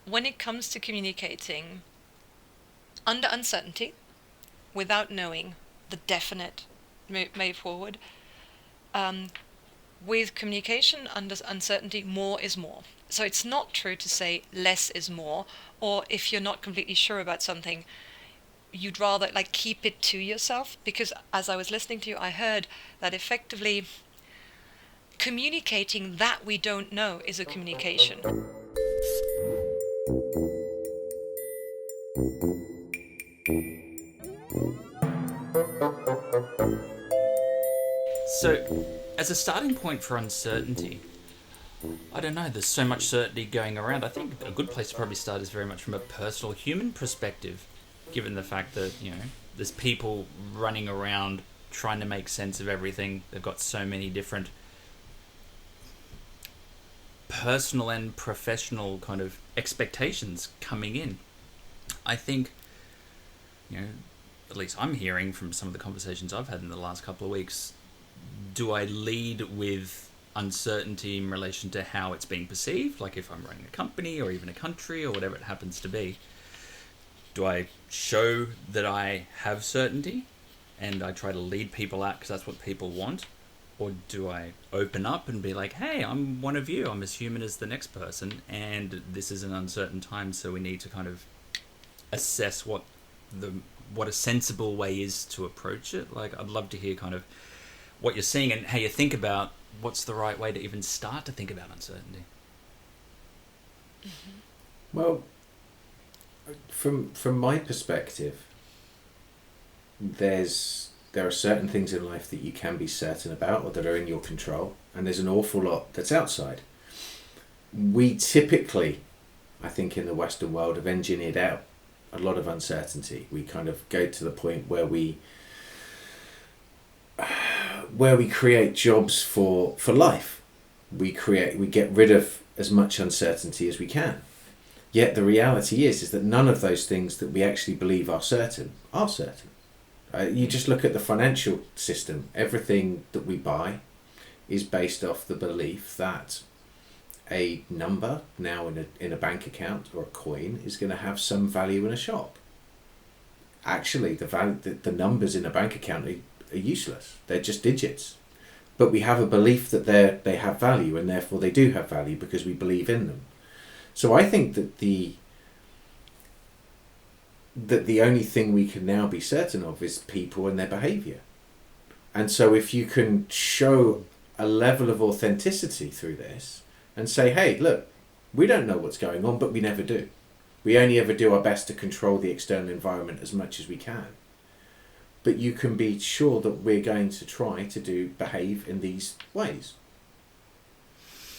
When it comes to communicating under uncertainty, without knowing the definite way forward, with communication under uncertainty, more is more. So it's not true to say less is more, or if you're not completely sure about something, you'd rather like keep it to yourself, because as I was listening to you, I heard that effectively communicating that we don't know is a communication. So, as a starting point for uncertainty, I don't know, there's so much certainty going around. I think a good place to probably start is very much from a personal human perspective, given the fact that, there's people running around trying to make sense of everything. They've got so many different personal and professional kind of expectations coming in. I think, at least I'm hearing from some of the conversations I've had in the last couple of weeks, do I lead with uncertainty in relation to how it's being perceived, like if I'm running a company or even a country or whatever it happens to be? Do I show that I have certainty and I try to lead people out because that's what people want? Or do I open up and be like, hey, I'm one of you, I'm as human as the next person, and this is an uncertain time, so we need to kind of assess what a sensible way is to approach it? Like, I'd love to hear kind of what you're seeing and how you think about what's the right way to even start to think about uncertainty. Well, from my perspective, there are certain things in life that you can be certain about or that are in your control, and there's an awful lot that's outside. We typically, I think, in the Western world have engineered out a lot of uncertainty. We kind of go to the point where we create jobs for life. We get rid of as much uncertainty as we can. Yet the reality is that none of those things that we actually believe are certain are certain. You just look at the financial system. Everything that we buy is based off the belief that a number now in a bank account or a coin is going to have some value in a shop. Actually, the numbers in a bank account are useless. They're just digits. But we have a belief that they have value, and therefore they do have value because we believe in them. So I think that the only thing we can now be certain of is people and their behaviour. And so if you can show a level of authenticity through this and say, hey, look, we don't know what's going on, but we never do. We only ever do our best to control the external environment as much as we can. But you can be sure that we're going to try to behave in these ways.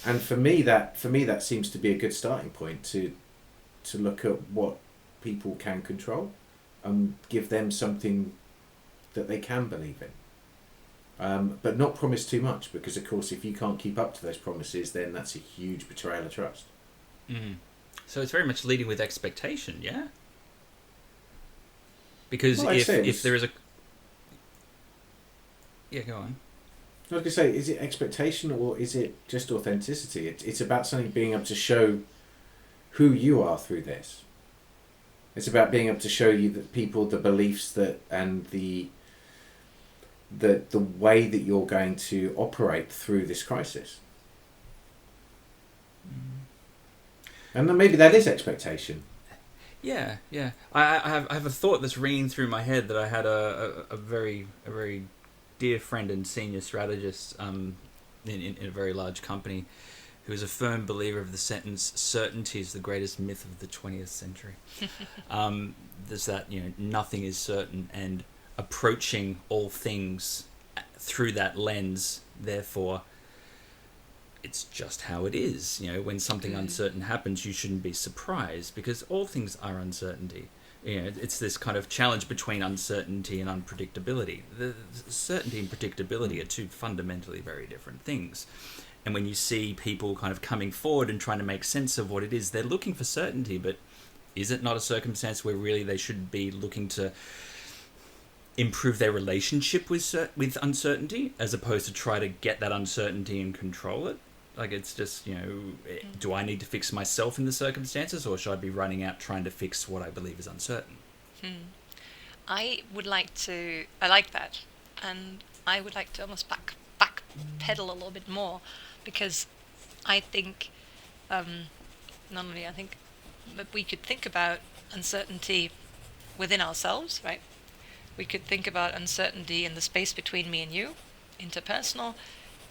And for me that seems to be a good starting point to look at what people can control and give them something that they can believe in. But not promise too much, because of course if you can't keep up to those promises, then that's a huge betrayal of trust. Mm. So it's very much leading with expectation, yeah? Because if there is a... Yeah, go on. I was going to say, is it expectation or is it just authenticity? It's about something being able to show who you are through this. It's about being able to show you that people, the beliefs and the way that you're going to operate through this crisis. And then maybe that is expectation. Yeah. I have a thought that's ringing through my head that I had a very dear friend and senior strategist in a very large company who is a firm believer of the sentence, certainty is the greatest myth of the 20th century. There's that, nothing is certain, and approaching all things through that lens, therefore, it's just how it is. When something uncertain happens, you shouldn't be surprised, because all things are uncertainty. It's this kind of challenge between uncertainty and unpredictability. The certainty and predictability are two fundamentally very different things. And when you see people kind of coming forward and trying to make sense of what it is, they're looking for certainty, but is it not a circumstance where really they should be looking to improve their relationship with uncertainty, as opposed to try to get that uncertainty and control it? Like, it's just, do I need to fix myself in the circumstances, or should I be running out trying to fix what I believe is uncertain? I like that, and I would like to almost backpedal a little bit more, because I think, not only I think, but we could think about uncertainty within ourselves, right? We could think about uncertainty in the space between me and you, interpersonal.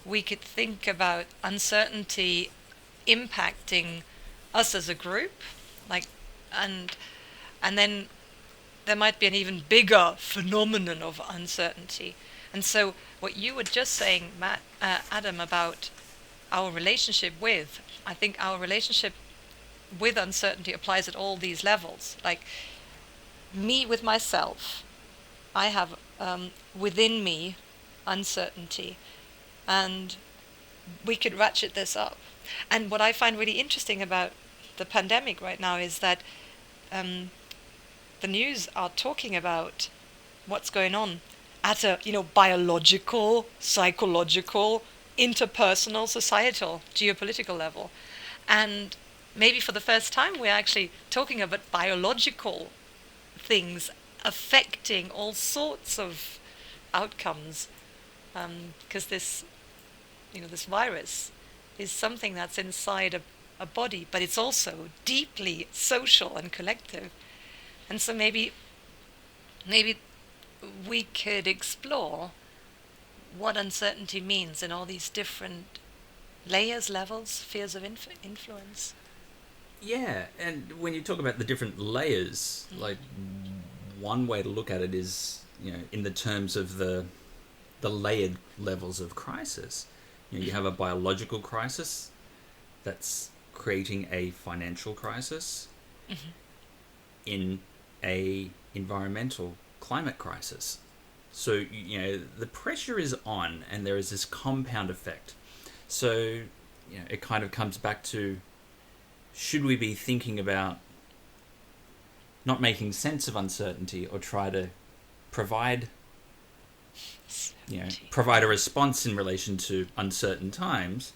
We could think about uncertainty impacting us as a group, like, and then there might be an even bigger phenomenon of uncertainty. And so what you were just saying, Adam, about our relationship I think our relationship with uncertainty applies at all these levels. Like, me with myself, I have within me uncertainty, and we could ratchet this up. And what I find really interesting about the pandemic right now is that the news are talking about what's going on at a biological, psychological, interpersonal, societal, geopolitical level. And maybe for the first time we're actually talking about biological things affecting all sorts of outcomes, because this virus is something that's inside a body, but it's also deeply social and collective. And so maybe we could explore what uncertainty means in all these different layers, levels, spheres of influence. Yeah, and when you talk about the different layers, like, one way to look at it is, in the terms of the layered levels of crisis. You have a biological crisis that's creating a financial crisis in a environmental climate crisis. So, the pressure is on, and there is this compound effect. So, it kind of comes back to, should we be thinking about not making sense of uncertainty, or try to provide a response in relation to uncertain times,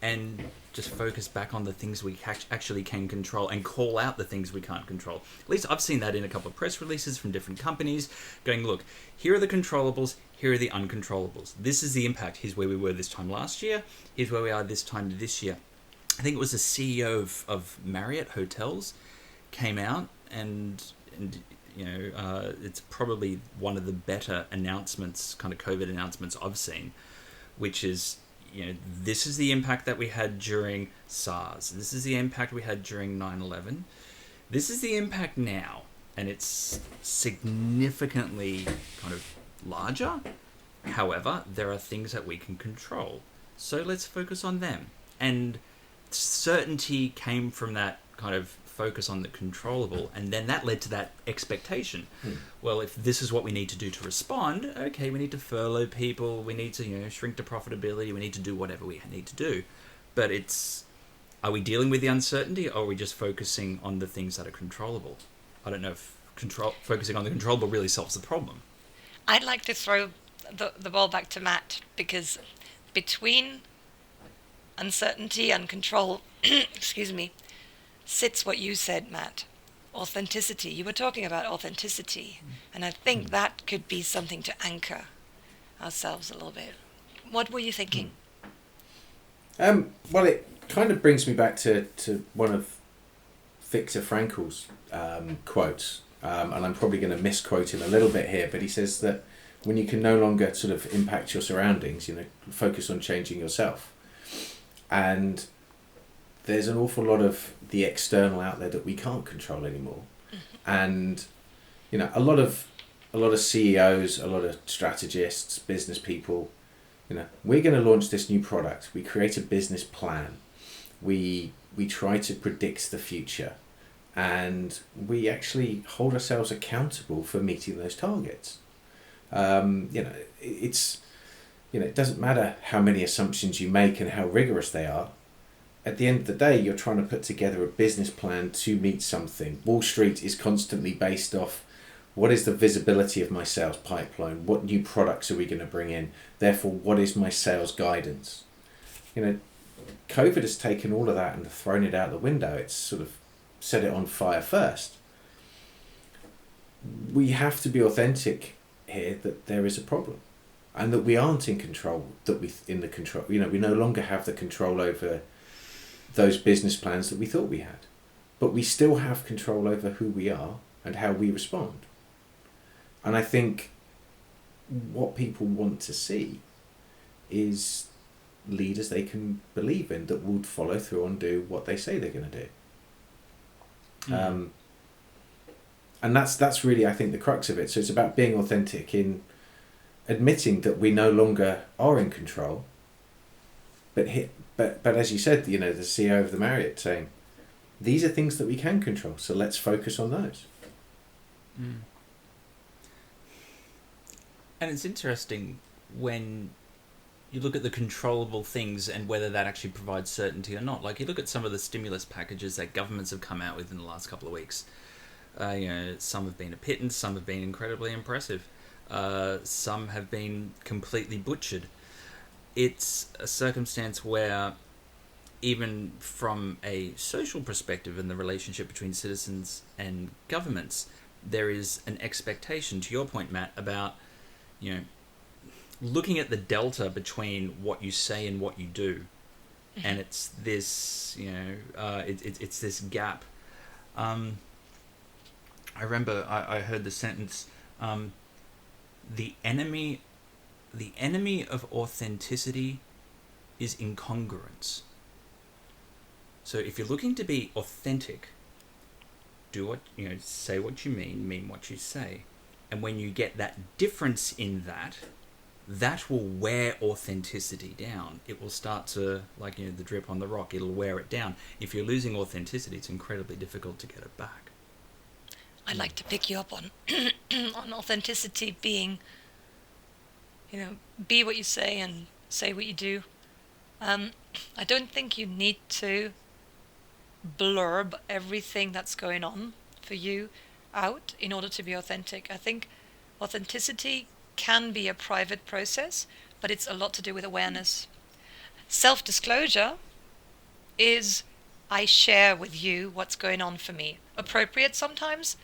and just focus back on the things we actually can control, and call out the things we can't control. At least I've seen that in a couple of press releases from different companies, going, look, here are the controllables, here are the uncontrollables. This is the impact. Here's where we were this time last year. Here's where we are this time this year. I think it was the CEO of Marriott Hotels came out, and it's probably one of the better announcements, kind of COVID announcements I've seen, which is, this is the impact that we had during SARS. This is the impact we had during 9/11. This is the impact now, and it's significantly kind of larger. However, there are things that we can control, so let's focus on them. And certainty came from that kind of focus on the controllable, and then that led to that expectation. Well, if this is what we need to do to respond, okay, we need to furlough people, we need to shrink to profitability, we need to do whatever we need to do. But are we dealing with the uncertainty, or are we just focusing on the things that are controllable? I don't know if focusing on the controllable really solves the problem. I'd like to throw the ball back to Matt, because between uncertainty and control excuse me, sits what you said, Matt. Authenticity. You were talking about authenticity, and I think that could be something to anchor ourselves a little bit. What were you thinking? Well, it kind of brings me back to one of Viktor Frankl's quotes, and I'm probably going to misquote him a little bit here, but he says that when you can no longer sort of impact your surroundings, focus on changing yourself. And there's an awful lot of the external out there that we can't control anymore. And a lot of CEOs, a lot of strategists, business people, we're going to launch this new product. We create a business plan. We try to predict the future, and we actually hold ourselves accountable for meeting those targets. It doesn't matter how many assumptions you make and how rigorous they are. At the end of the day, you're trying to put together a business plan to meet something. Wall Street is constantly based off, what is the visibility of my sales pipeline? What new products are we going to bring in? Therefore, what is my sales guidance? COVID has taken all of that and thrown it out the window. It's sort of set it on fire first. We have to be authentic here that there is a problem and that we aren't in control, we no longer have the control over those business plans that we thought we had. But we still have control over who we are and how we respond. And I think what people want to see is leaders they can believe in that would follow through and do what they say they're going to do. And that's really, I think, the crux of it. So it's about being authentic in admitting that we no longer are in control. But as you said, the CEO of the Marriott saying, these are things that we can control, so let's focus on those. And it's interesting when you look at the controllable things and whether that actually provides certainty or not. Like, you look at some of the stimulus packages that governments have come out with in the last couple of weeks. Some have been a pittance, some have been incredibly impressive. Some have been completely butchered. It's a circumstance where, even from a social perspective in the relationship between citizens and governments, there is an expectation, to your point, Matt, about, looking at the delta between what you say and what you do. And it's this, it's this gap. I remember I heard the sentence, the enemy of authenticity is incongruence. So if you're looking to be authentic, do what, say what you mean what you say. And when you get that difference in that will wear authenticity down. It will start to, like, the drip on the rock, it'll wear it down. If you're losing authenticity, it's incredibly difficult to get it back. I'd like to pick you up on on authenticity being, be what you say and say what you do. I don't think you need to blurb everything that's going on for you out in order to be authentic. I think authenticity can be a private process, but it's a lot to do with awareness. Self-disclosure is I share with you what's going on for me. Appropriate sometimes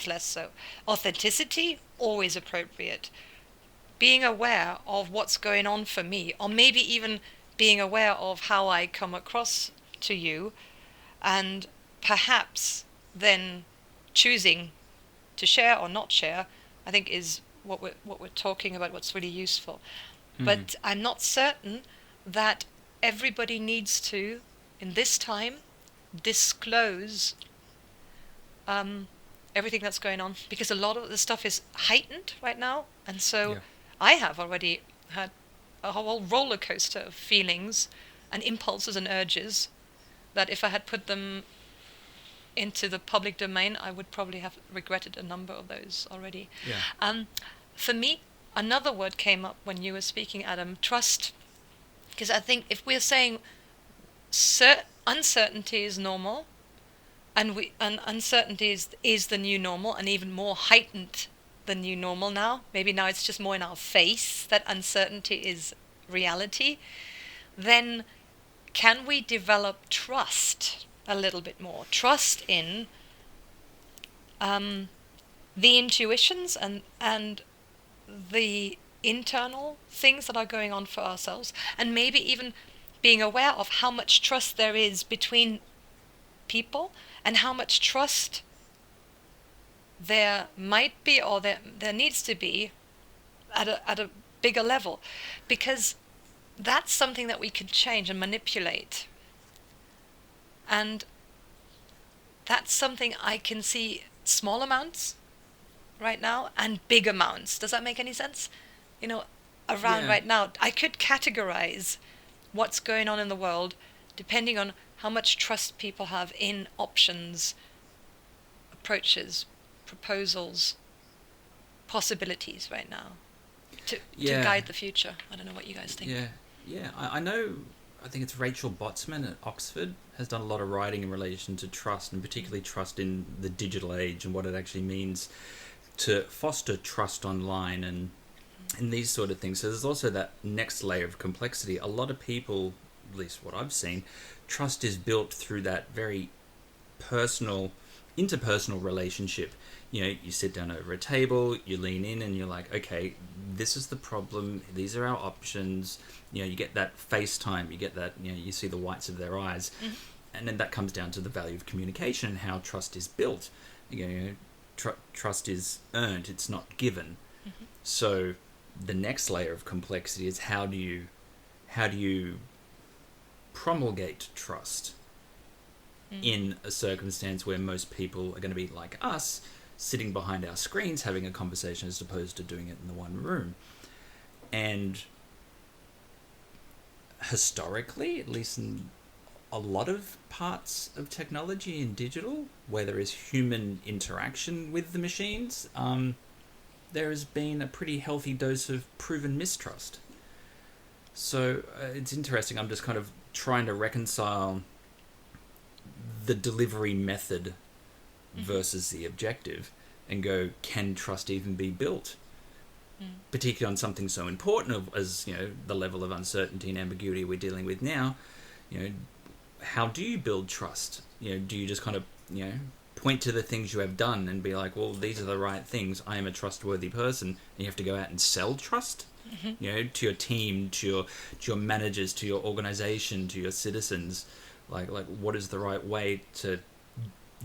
less so. Authenticity, always appropriate. Being aware of what's going on for me, or maybe even being aware of how I come across to you, and perhaps then choosing to share or not share, I think is what we're talking about, what's really useful. But I'm not certain that everybody needs to, in this time, disclose everything that's going on, because a lot of the stuff is heightened right now, and so I have already had a whole roller coaster of feelings and impulses and urges that if I had put them into the public domain, I would probably have regretted a number of those already. For me, another word came up when you were speaking, Adam, trust. Because I think if we're saying uncertainty is normal, and uncertainty is the new normal, and even more heightened the new normal now, maybe now it's just more in our face that uncertainty is reality, then can we develop trust a little bit more? Trust in the intuitions and the internal things that are going on for ourselves, and maybe even being aware of how much trust there is between people and how much trust there might be, or there needs to be at a bigger level, because that's something that we can change and manipulate. And that's something I can see small amounts right now and big amounts. Does that make any sense? Around right now, I could categorize what's going on in the world depending on how much trust people have in options, approaches, proposals, possibilities right now to guide the future. I don't know what you guys think. I know, I think it's Rachel Botsman at Oxford has done a lot of writing in relation to trust, and particularly trust in the digital age and what it actually means to foster trust online and these sort of things. So there's also that next layer of complexity. A lot of people at least what I've seen, trust is built through that very personal, interpersonal relationship. You know, you sit down over a table, you lean in, and you're like, okay, this is the problem, these are our options. You know, you get that FaceTime, you get that, you know, you see the whites of their eyes. Mm-hmm. And then that comes down to the value of communication and how trust is built. You know, trust is earned, it's not given. Mm-hmm. So the next layer of complexity is how do you promulgate trust in a circumstance where most people are going to be like us, sitting behind our screens having a conversation as opposed to doing it in the one room. And historically, at least in a lot of parts of technology and digital, where there is human interaction with the machines, there has been a pretty healthy dose of proven mistrust. So it's interesting. I'm just kind of trying to reconcile the delivery method versus the objective and go, can trust even be built? Particularly on something so important as, you know, the level of uncertainty and ambiguity we're dealing with now. You know, how do you build trust? You know, do you just kind of, you know, point to the things you have done and be like, well, these are the right things, I am a trustworthy person, and you have to go out and sell trust, you know, to your team, to your managers, to your organization, to your citizens. Like what is the right way to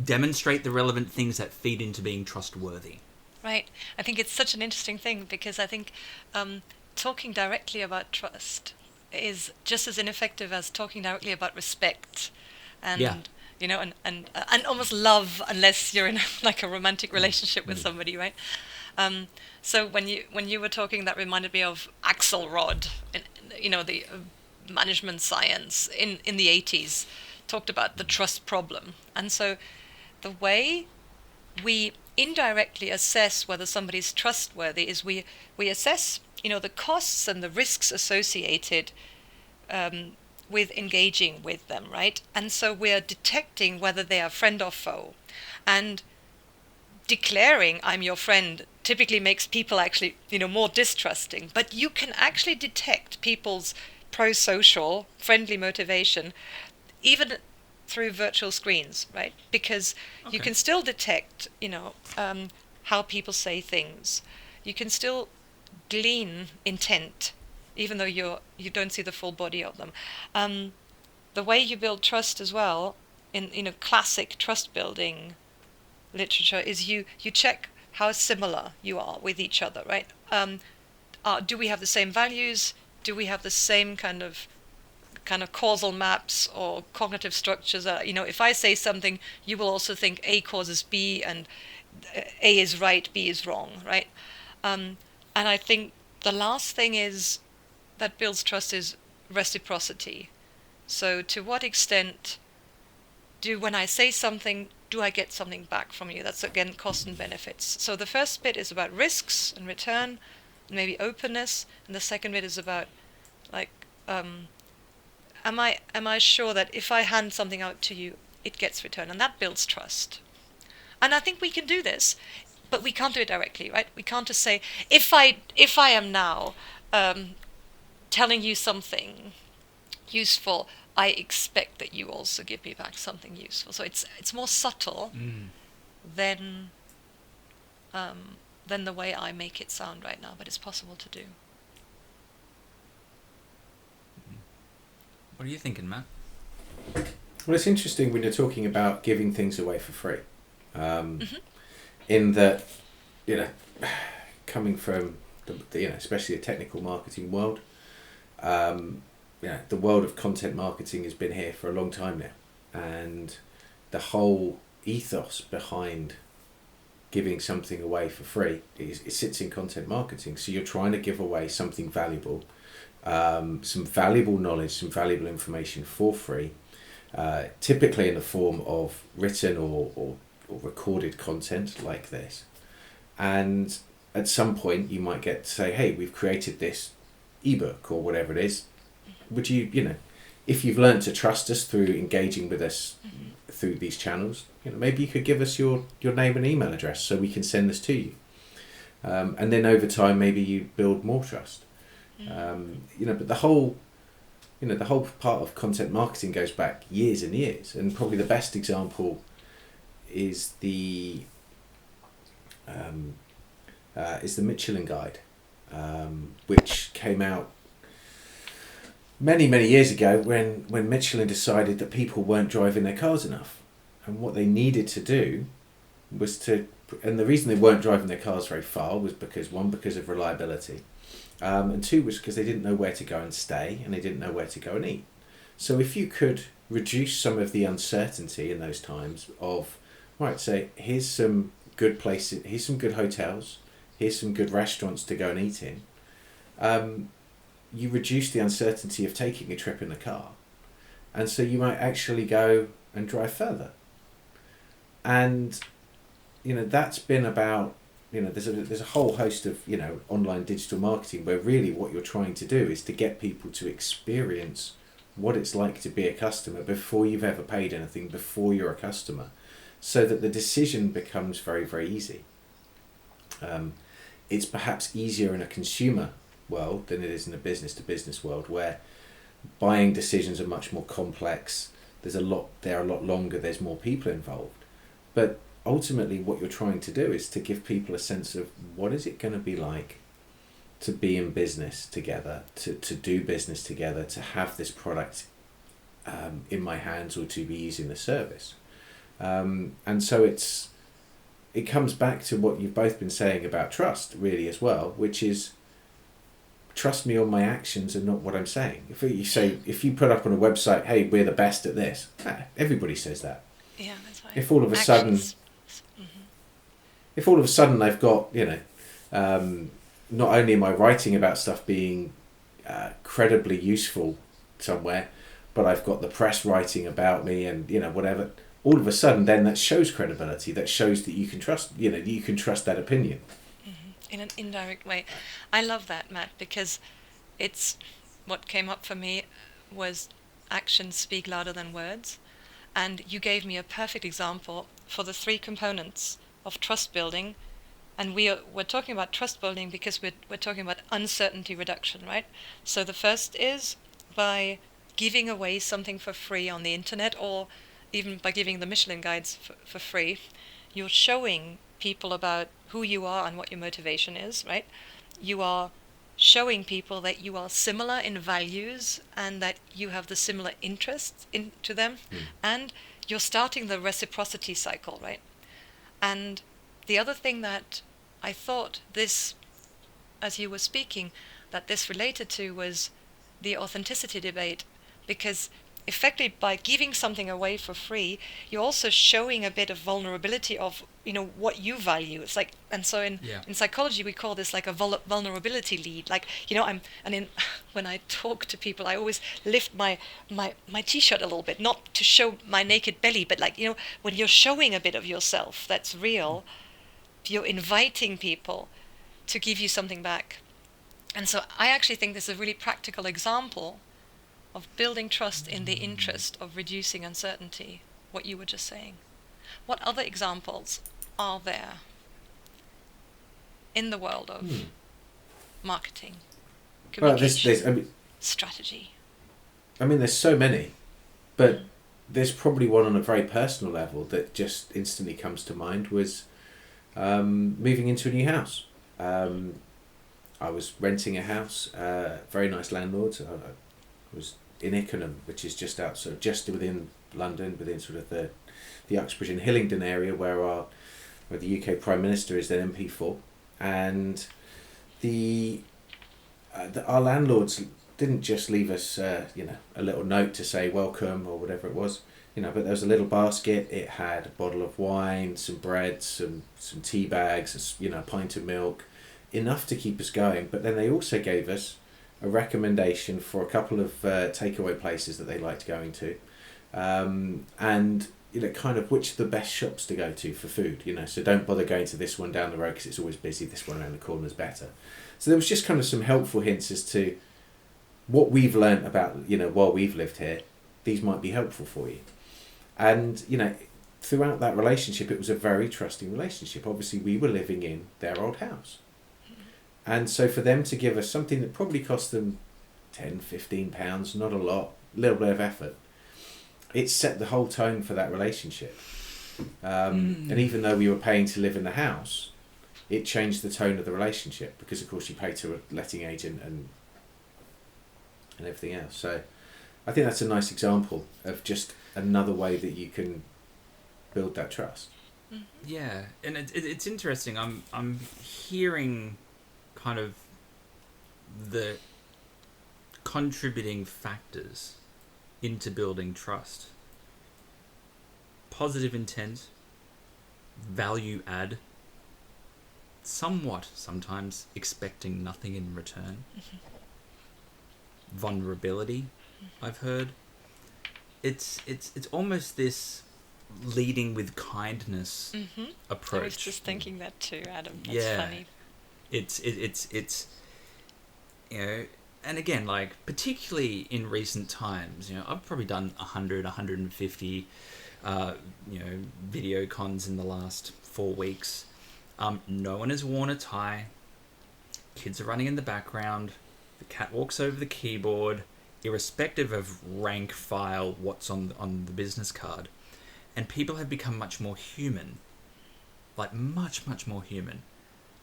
demonstrate the relevant things that feed into being trustworthy? Right. I think it's such an interesting thing, because I think talking directly about trust is just as ineffective as talking directly about respect and you know, and almost love, unless you're in like a romantic relationship with somebody, right? So when you were talking, that reminded me of Axelrod, you know, the management science in the 80s talked about the trust problem. And so the way we indirectly assess whether somebody's trustworthy is we assess, you know, the costs and the risks associated with engaging with them, right? And so we're detecting whether they are friend or foe. And declaring I'm your friend typically makes people actually, you know, more distrusting. But you can actually detect people's pro-social, friendly motivation even through virtual screens, right? Because you can still detect, you know, how people say things. You can still glean intent, even though you don't see the full body of them. The way you build trust as well, in, you know, classic trust building literature, is you check how similar you are with each other, right? Do we have the same values? Do we have the same kind of causal maps or cognitive structures? You know, if I say something, you will also think A causes B, and A is right, B is wrong, right? And I think the last thing is that builds trust is reciprocity. So to what extent when I say something, do I get something back from you? That's again cost and benefits. So the first bit is about risks and return, and maybe openness, and the second bit is about like, am I sure that if I hand something out to you, it gets returned, and that builds trust. And I think we can do this, but we can't do it directly, right? We can't just say, if I am now telling you something useful, I expect that you also give me back something useful. So it's more subtle than the way I make it sound right now, but it's possible to do. What are you thinking, Matt? Well, it's interesting when you're talking about giving things away for free. In that, you know, coming from the you know, especially the technical marketing world, you know, the world of content marketing has been here for a long time now, and the whole ethos behind giving something away for free it sits in content marketing. So you're trying to give away something valuable, some valuable knowledge, some valuable information for free, typically in the form of written or recorded content like this. And at some point you might get to say, hey, we've created this ebook or whatever it is. Would you know, if you've learned to trust us through engaging with us through these channels, you know, maybe you could give us your name and email address so we can send this to you. And then over time, maybe you build more trust. You know, but the whole the whole part of content marketing goes back years and years, and probably the best example is the Michelin Guide, which came out many years ago when Michelin decided that people weren't driving their cars enough, and what they needed to do was and the reason they weren't driving their cars very far was because of reliability, and two was because they didn't know where to go and stay, and they didn't know where to go and eat. So if you could reduce some of the uncertainty in those times of, right, say, here's some good places, here's some good hotels, here's some good restaurants to go and eat in, you reduce the uncertainty of taking a trip in the car, and so you might actually go and drive further. And that's been about, there's a whole host of online digital marketing where really what you're trying to do is to get people to experience what it's like to be a customer before you've ever paid anything, before you're a customer, so that the decision becomes very, very easy. It's perhaps easier in a consumer world than it is in a business to business world, where buying decisions are much more complex. They're a lot longer. There's more people involved, but ultimately what you're trying to do is to give people a sense of what is it going to be like to be in business together, to do business together, to have this product in my hands, or to be using the service. And so it comes back to what you've both been saying about trust, really, as well, which is trust me on my actions and not what I'm saying. If you put up on a website, hey, we're the best at this, everybody says that. Yeah, that's right. If all of a sudden I've got, not only am I writing about stuff being credibly useful somewhere, but I've got the press writing about me and whatever. All of a sudden, then that shows credibility. That shows that you can trust. You can trust that opinion. In an indirect way. I love that, Matt, because it's what came up for me was actions speak louder than words. And you gave me a perfect example for the 3 components of trust building. And we're talking about trust building because we're talking about uncertainty reduction, right? So the first is by giving away something for free on the internet, or even by giving the Michelin guides for free, you're showing people about who you are and what your motivation is, right? You are showing people that you are similar in values and that you have the similar interests into them, and you're starting the reciprocity cycle, right? And the other thing that I thought this, as you were speaking, that this related to was the authenticity debate, because effectively by giving something away for free, you're also showing a bit of vulnerability of what you value. It's like, and so in psychology we call this like a vulnerability lead. Like when I talk to people, I always lift my t-shirt a little bit, not to show my naked belly, but like when you're showing a bit of yourself that's real, you're inviting people to give you something back. And so I actually think this is a really practical example of building trust in the interest of reducing uncertainty, what you were just saying. What other examples are there in the world of marketing, communication, strategy? There's so many, but there's probably one on a very personal level that just instantly comes to mind was moving into a new house. I was renting a house, very nice landlord. I was in Ickenham, which is just within London, within sort of the Uxbridge and Hillingdon area where the UK Prime Minister is then MP for, and our landlords didn't just leave us a little note to say welcome or whatever it was, but there was a little basket. It had a bottle of wine, some bread, some tea bags, a pint of milk, enough to keep us going. But then they also gave us a recommendation for a couple of takeaway places that they liked going to, and kind of which are the best shops to go to for food. So don't bother going to this one down the road because it's always busy. This one around the corner is better. So there was just kind of some helpful hints as to what we've learnt about while we've lived here. These might be helpful for you, and throughout that relationship, it was a very trusting relationship. Obviously, we were living in their old house. And so for them to give us something that probably cost them £10, £15, not a lot, a little bit of effort. It set the whole tone for that relationship. And even though we were paying to live in the house, it changed the tone of the relationship, because of course you pay to a letting agent and everything else. So I think that's a nice example of just another way that you can build that trust. Yeah, and it's interesting. I'm hearing kind of the contributing factors into building trust: positive intent, value add, somewhat sometimes expecting nothing in return, vulnerability. I've heard it's almost this leading with kindness approach. I was just thinking that too, Adam. That's funny. It's you know, and again, like, particularly in recent times, you know, I've probably done 100, 150, you know, video cons in the last 4 weeks. No one has worn a tie. Kids are running in the background. The cat walks over the keyboard, irrespective of rank, file, what's on the business card. And people have become much more human. Like, much, much more human.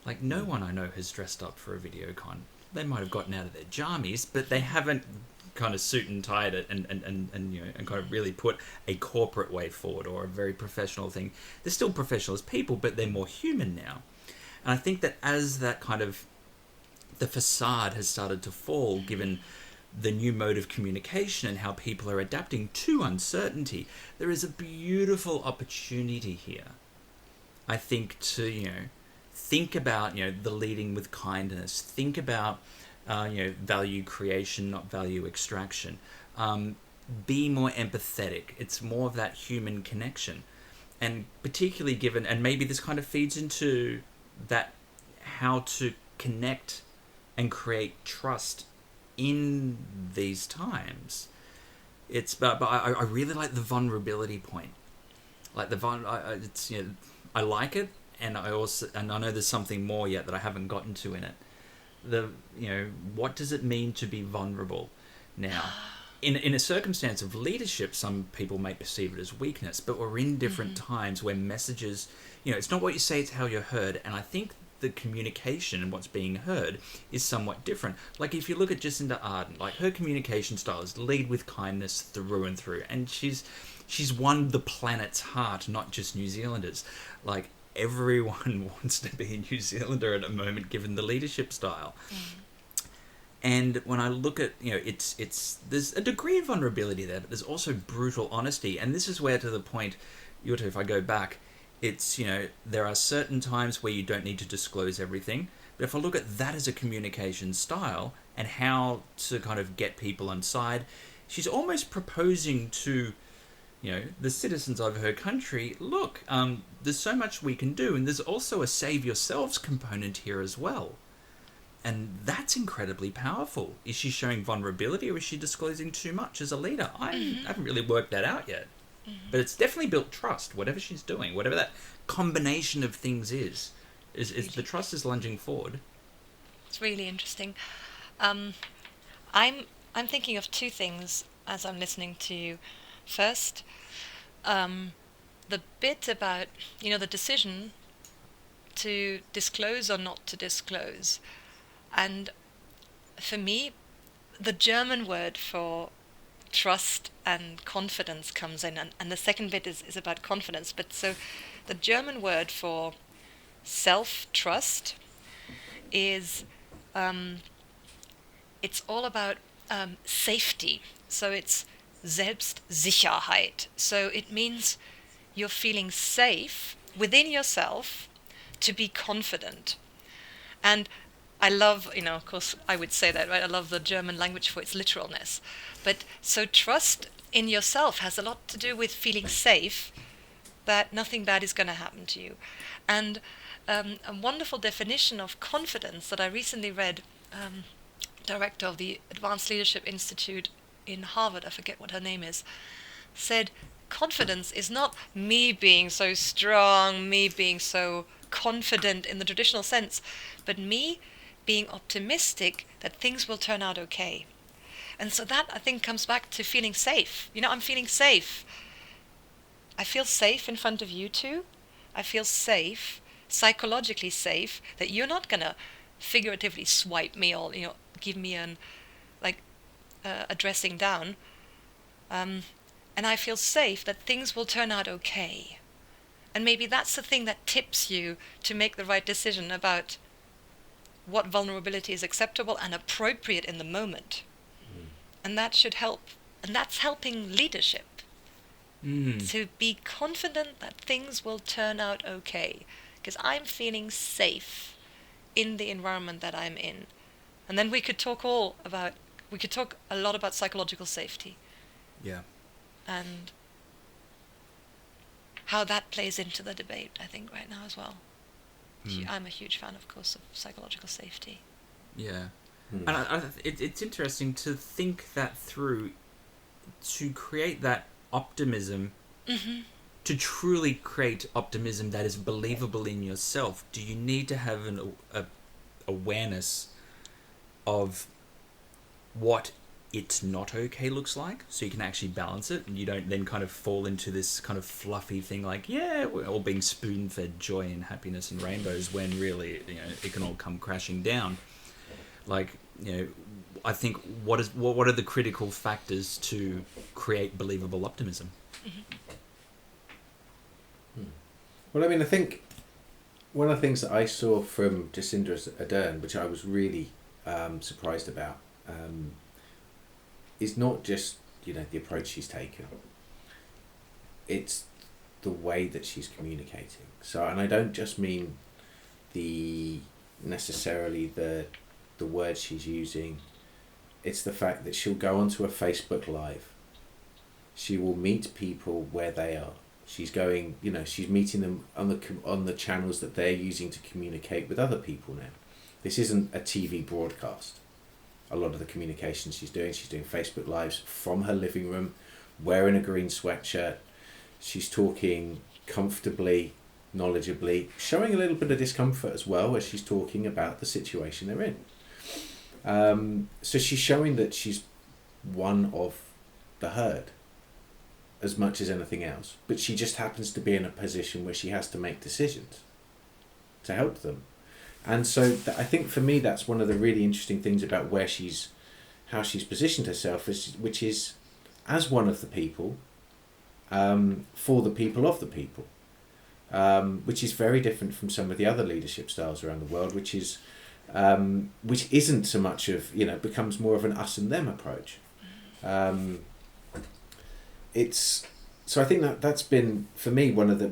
Like, no one I know has dressed up for a video con. They might have gotten out of their jammies, but they haven't kind of suit and tied it and you know, and kind of really put a corporate way forward or a very professional thing. They're still professional as people, but they're more human now. And I think that as that kind of, the facade has started to fall, given the new mode of communication and how people are adapting to uncertainty, there is a beautiful opportunity here, I think, to, you know, think about, you know, the leading with kindness, think about, you know, value creation, not value extraction. Be more empathetic. It's more of that human connection. And particularly given, and maybe this kind of feeds into that, how to connect and create trust in these times. It's but I really like the vulnerability point. Like it's, you know, I like it, and I know there's something more yet that I haven't gotten to in it. You know, what does it mean to be vulnerable now? In a circumstance of leadership, some people may perceive it as weakness, but we're in different times where messages, you know, it's not what you say, it's how you're heard. And I think the communication and what's being heard is somewhat different. Like, if you look at Jacinda Ardern, like, her communication style is lead with kindness through and through, and she's won the planet's heart, not just New Zealanders. Like, everyone wants to be a New Zealander at a moment, given the leadership style. And when I look at, you know, it's there's a degree of vulnerability there, but there's also brutal honesty. And this is where, to the point, Jutta, if I go back, it's, you know, there are certain times where you don't need to disclose everything. But if I look at that as a communication style and how to kind of get people on side, she's almost proposing to, you know, the citizens of her country, look, there's so much we can do, and there's also a save yourselves component here as well. And that's incredibly powerful. Is she showing vulnerability, or is she disclosing too much as a leader? I haven't really worked that out yet. But it's definitely built trust, whatever she's doing, whatever that combination of things is the trust is lunging forward. It's really interesting. I'm thinking of two things as I'm listening to you. First, the bit about, you know, the decision to disclose or not to disclose. And for me, the German word for trust and confidence comes in, and the second bit is about confidence. But so the German word for self-trust is, it's all about safety. So it's Selbstsicherheit. So it means you're feeling safe within yourself to be confident. And I love, you know, of course I would say that, right? I love the German language for its literalness. But so trust in yourself has a lot to do with feeling safe that nothing bad is going to happen to you. And a wonderful definition of confidence that I recently read, director of the Advanced Leadership Institute in Harvard, I forget what her name is, said confidence is not me being so strong, me being so confident in the traditional sense, but me being optimistic that things will turn out okay. And so that, I think, comes back to feeling safe. I'm feeling safe. I feel safe in front of you two. I feel safe, psychologically safe, that you're not going to figuratively swipe me or, give me a dressing down. And I feel safe that things will turn out okay. And maybe that's the thing that tips you to make the right decision about what vulnerability is acceptable and appropriate in the moment. And that should help. And that's helping leadership. To be confident that things will turn out okay. Because I'm feeling safe in the environment that I'm in. And then we could talk a lot about psychological safety. Yeah. And how that plays into the debate, I think, right now as well. I'm a huge fan, of course, of psychological safety. Yeah. And it's interesting to think that through, to create that optimism, to truly create optimism that is believable in yourself. Do you need to have an awareness of what it's not okay looks like, so you can actually balance it, and you don't then kind of fall into this kind of fluffy thing like, yeah, we're all being spoon-fed joy and happiness and rainbows, when really, it can all come crashing down. Like, I think what are the critical factors to create believable optimism? Well, I mean, I think one of the things that I saw from Jacinda Ardern, which I was really surprised about, is not just the approach she's taken. It's the way that she's communicating. So, and I don't just mean necessarily the words she's using. It's the fact that she'll go onto a Facebook Live. She will meet people where they are. She's going, she's meeting them on the channels that they're using to communicate with other people now. This isn't a TV broadcast. A lot of the communication she's doing Facebook Lives from her living room, wearing a green sweatshirt. She's talking comfortably, knowledgeably, showing a little bit of discomfort as well as she's talking about the situation they're in. So she's showing that she's one of the herd as much as anything else, but she just happens to be in a position where she has to make decisions to help them. And so I think for me that's one of the really interesting things about how she's positioned herself, which is as one of the people, for the people of the people, which is very different from some of the other leadership styles around the world, which isn't so much of, becomes more of an us and them approach. So I think that's been for me one of I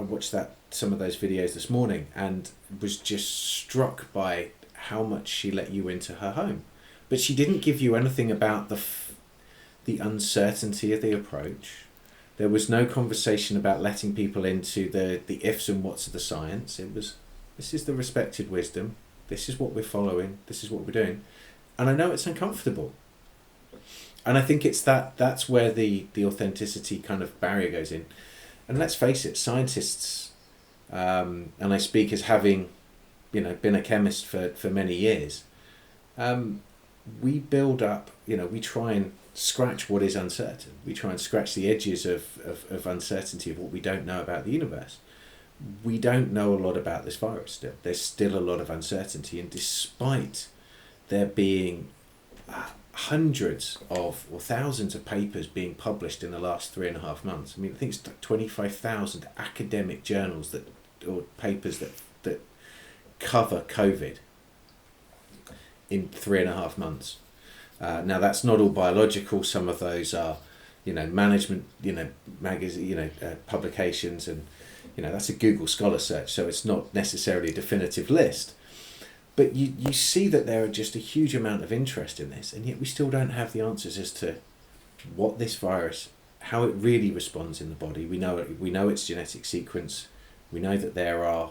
watched some of those videos this morning and was just struck by how much she let you into her home, but she didn't give you anything about the uncertainty of the approach. There was no conversation about letting people into the ifs and whats of the science. It was, this is the respected wisdom, this is what we're following, this is what we're doing, and I know it's uncomfortable. And I think it's that's where the authenticity kind of barrier goes in. And let's face it, scientists, and I speak as having, been a chemist for many years, we build up, we try and scratch what is uncertain. We try and scratch the edges of uncertainty of what we don't know about the universe. We don't know a lot about this virus still. There's still a lot of uncertainty, and despite there being hundreds or thousands of papers being published in the last 3.5 months. I mean, I think it's 25,000 academic journals or papers that cover COVID in 3.5 months. Now that's not all biological. Some of those are, management, magazine, publications, and that's a Google Scholar search. So it's not necessarily a definitive list. But you see that there are just a huge amount of interest in this, and yet we still don't have the answers as to what this virus, how it really responds in the body. We know its genetic sequence. We know that there are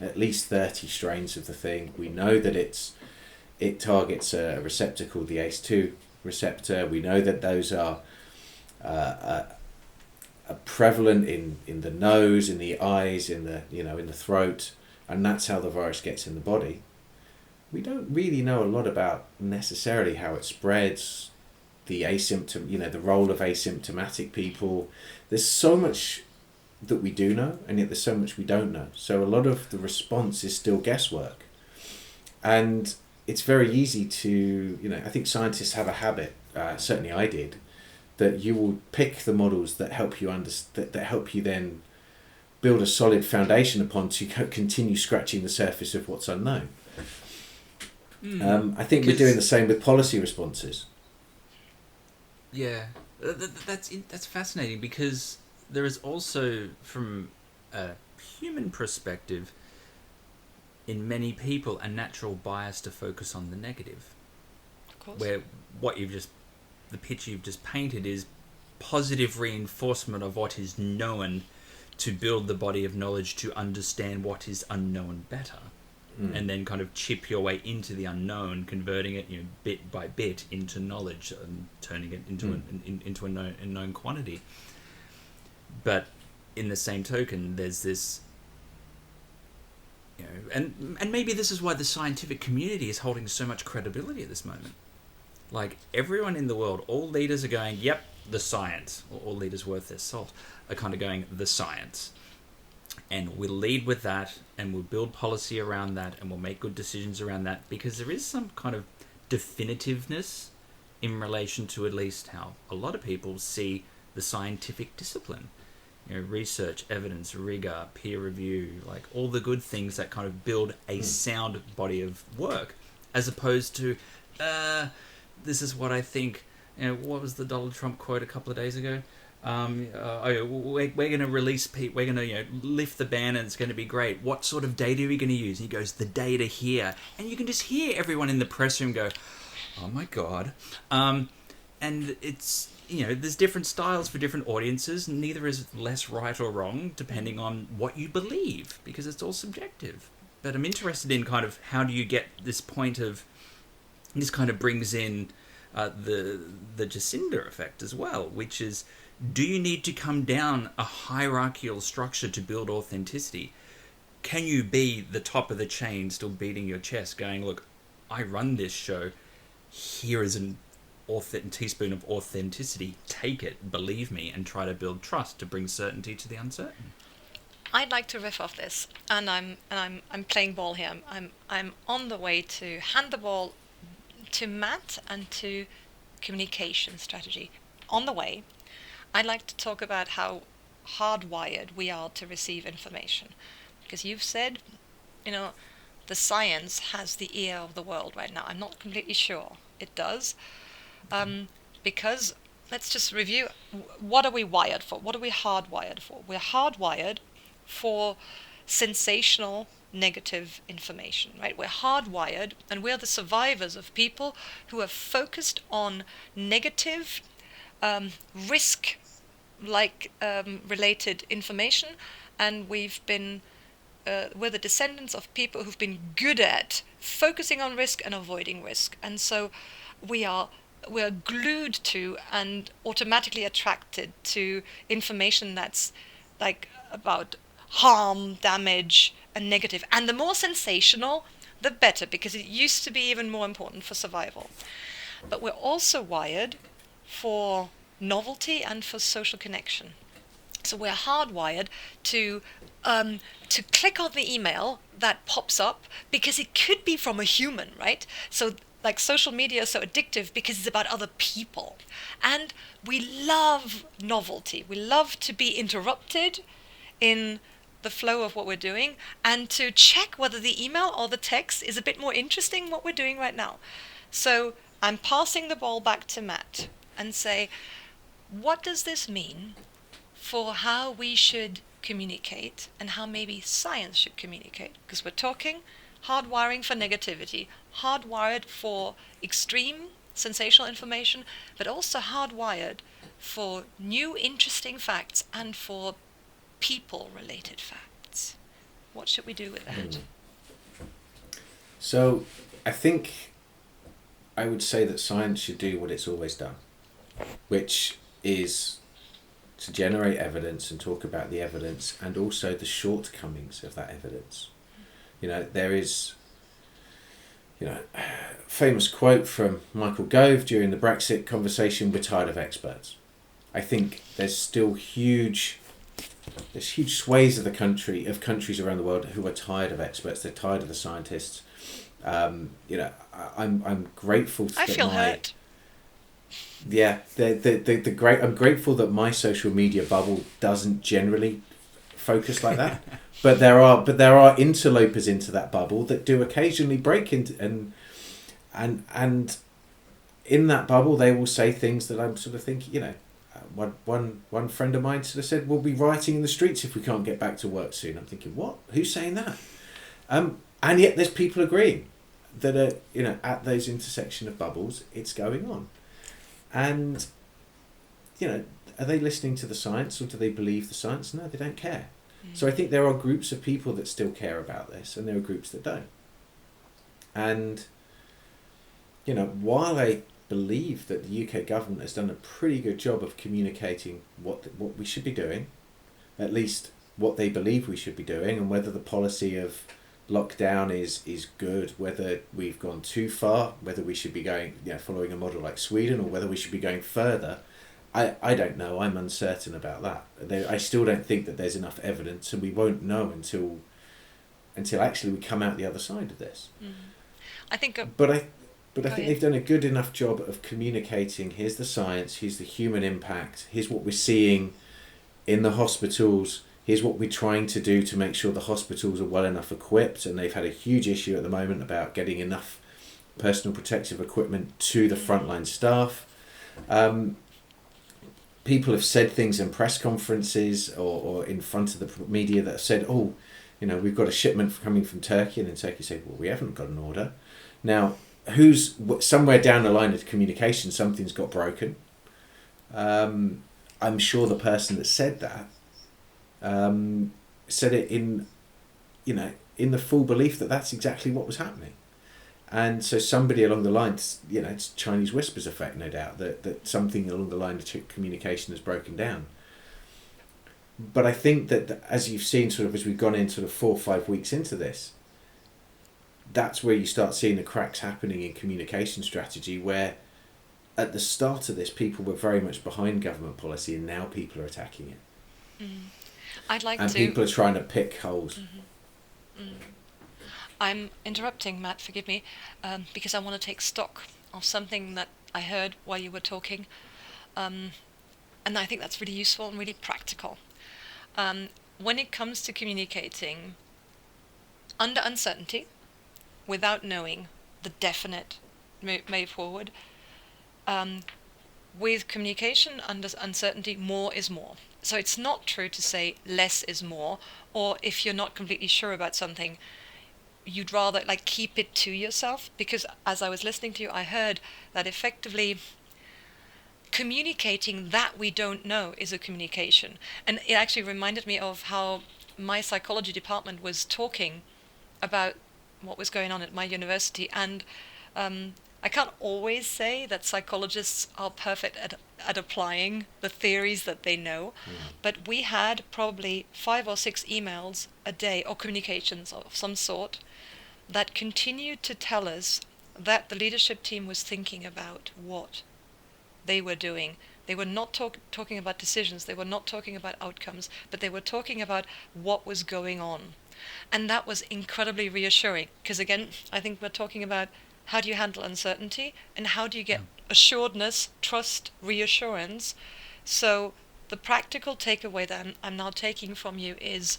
at least 30 strains of the thing. We know that it targets a receptor called the ACE2 receptor. We know that those are prevalent in the nose, in the eyes, in the throat. And that's how the virus gets in the body. we don't really know a lot about necessarily how it spreads, the the role of asymptomatic people. There's so much that we do know, and yet there's so much we don't know. So a lot of the response is still guesswork. And it's very easy to, I think scientists have a habit, certainly I did, that you will pick the models that help you that help you then build a solid foundation upon to continue scratching the surface of what's unknown. I think we're doing the same with policy responses. Yeah, that's fascinating, because there is also, from a human perspective, in many people, a natural bias to focus on the negative. Of course. Where the picture you've just painted is positive reinforcement of what is known to build the body of knowledge to understand what is unknown better. And then kind of chip your way into the unknown, converting it, bit by bit into knowledge and turning it into a known quantity. But in the same token, there's this, and maybe this is why the scientific community is holding so much credibility at this moment. Like, everyone in the world, all leaders are going, yep, the science, or all leaders worth their salt are kind of going, the science. And we'll lead with that, and we'll build policy around that, and we'll make good decisions around that, because there is some kind of definitiveness in relation to at least how a lot of people see the scientific discipline. Research, evidence, rigor, peer review, like all the good things that kind of build a sound body of work, as opposed to, this is what I think. What was the Donald Trump quote a couple of days ago? We're going to release we're going to lift the ban, and it's going to be great. What sort of data are we going to use? And he goes, the data here. And you can just hear everyone in the press room go, oh my God. And it's, there's different styles for different audiences. Neither is less right or wrong, depending on what you believe, because it's all subjective. But I'm interested in kind of how do you get this point of, this kind of brings in the Jacinda effect as well, which is, do you need to come down a hierarchical structure to build authenticity? Can you be the top of the chain, still beating your chest, going, look, I run this show, here is a teaspoon of authenticity, take it, believe me, and try to build trust to bring certainty to the uncertain? I'd like to riff off this, and I'm playing ball here. I'm on the way to hand the ball to Matt and to communication strategy. On the way, I'd like to talk about how hardwired we are to receive information, because you've said, the science has the ear of the world right now. I'm not completely sure it does, because let's just review. What are we wired for? What are we hardwired for? We're hardwired for sensational negative information, right? We're hardwired, and we're the survivors of people who are focused on negative risk related information, and we're the descendants of people who've been good at focusing on risk and avoiding risk, and so we're glued to and automatically attracted to information that's like about harm, damage, and negative. And the more sensational, the better, because it used to be even more important for survival. But we're also wired for novelty and for social connection. So we're hardwired to click on the email that pops up, because it could be from a human, right? So like social media is so addictive because it's about other people. And we love novelty. We love to be interrupted in the flow of what we're doing, and to check whether the email or the text is a bit more interesting than what we're doing right now. So I'm passing the ball back to Matt and say, what does this mean for how we should communicate, and how maybe science should communicate? Because we're talking hardwiring for negativity, hardwired for extreme sensational information, but also hardwired for new interesting facts and for people-related facts. What should we do with that? So I think I would say that science should do what it's always done, which is to generate evidence and talk about the evidence, and also the shortcomings of that evidence. There is, famous quote from Michael Gove during the Brexit conversation: "We're tired of experts." I think there's still huge swathes of countries around the world who are tired of experts. They're tired of the scientists. I'm grateful that I feel hurt. Yeah, I'm grateful that my social media bubble doesn't generally focus like that. But there are interlopers into that bubble that do occasionally break into and in that bubble they will say things that I'm sort of thinking, one friend of mine sort of said, we'll be rioting in the streets if we can't get back to work soon. I'm thinking, what? Who's saying that? And yet there's people agreeing that are, at those intersection of bubbles, it's going on. And, are they listening to the science or do they believe the science? No, they don't care. So I think there are groups of people that still care about this and there are groups that don't. And, while I believe that the UK government has done a pretty good job of communicating what we should be doing, at least what they believe we should be doing, and whether the policy of lockdown is good, whether we've gone too far, whether we should be going, following a model like Sweden, or whether we should be going further, I don't know. I'm uncertain about that. I still don't think that there's enough evidence, and we won't know until actually we come out the other side of this. I think. But I think they've done a good enough job of communicating. Here's the science. Here's the human impact. Here's what we're seeing in the hospitals. Here's what we're trying to do to make sure the hospitals are well enough equipped. And they've had a huge issue at the moment about getting enough personal protective equipment to the frontline staff. People have said things in press conferences or in front of the media that have said, we've got a shipment coming from Turkey. And then Turkey say, well, we haven't got an order. Now, somewhere down the line of communication, something's got broken. I'm sure the person that said that said it in the full belief that that's exactly what was happening. And so somebody along the line, it's Chinese whispers effect, no doubt, that something along the line of communication has broken down. But I think that as you've seen, sort of as we've gone in sort of 4 or 5 weeks into this, that's where you start seeing the cracks happening in communication strategy, where at the start of this, people were very much behind government policy, and now people are attacking it. And people are trying to pick holes. I'm interrupting, Matt, forgive me, because I want to take stock of something that I heard while you were talking. And I think that's really useful and really practical. When it comes to communicating under uncertainty, without knowing the definite way forward, with communication under uncertainty, more is more. So it's not true to say less is more, or if you're not completely sure about something, you'd rather keep it to yourself, because as I was listening to you, I heard that effectively communicating that we don't know is a communication. And it actually reminded me of how my psychology department was talking about what was going on at my university, and I can't always say that psychologists are perfect at applying the theories that they know, but we had probably 5 or 6 emails a day, or communications of some sort, that continued to tell us that the leadership team was thinking about what they were doing. They were not talking about decisions, they were not talking about outcomes, but they were talking about what was going on. And that was incredibly reassuring, because again, I think we're talking about how do you handle uncertainty and how do you get assuredness, trust, reassurance. So the practical takeaway that I'm now taking from you is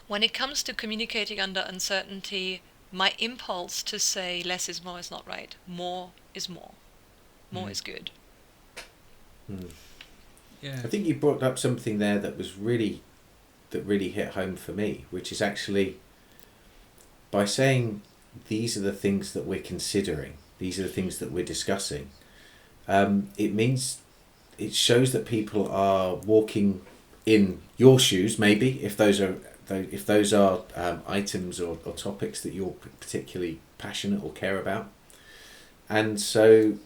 when it comes to communicating under uncertainty, my impulse to say less is more is not right. More is more. More is good. Yeah. I think you brought up something there that really hit home for me, which is actually by saying these are the things that we're considering, these are the things that we're discussing, it shows that people are walking in your shoes, maybe, if those are items or topics that you're particularly passionate or care about. And so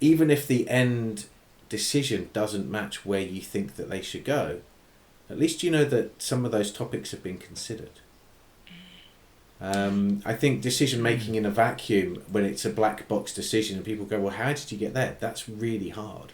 even if the end decision doesn't match where you think that they should go, at least you know that some of those topics have been considered. I think decision making in a vacuum, when it's a black box decision and people go, well, how did you get there? That's really hard.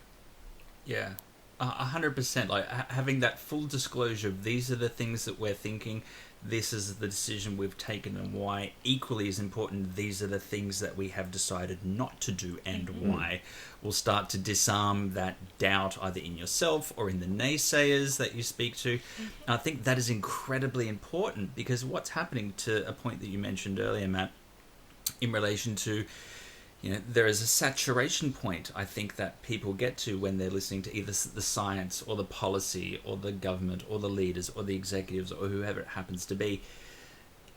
Yeah, 100%. Like having that full disclosure of these are the things that we're thinking, this is the decision we've taken, and why. Equally as important, these are the things that we have decided not to do, and why. Will start to disarm that doubt either in yourself or in the naysayers that you speak to. And I think that is incredibly important, because what's happening, to a point that you mentioned earlier, Matt, in relation to, there is a saturation point, I think, that people get to when they're listening to either the science or the policy or the government or the leaders or the executives or whoever it happens to be.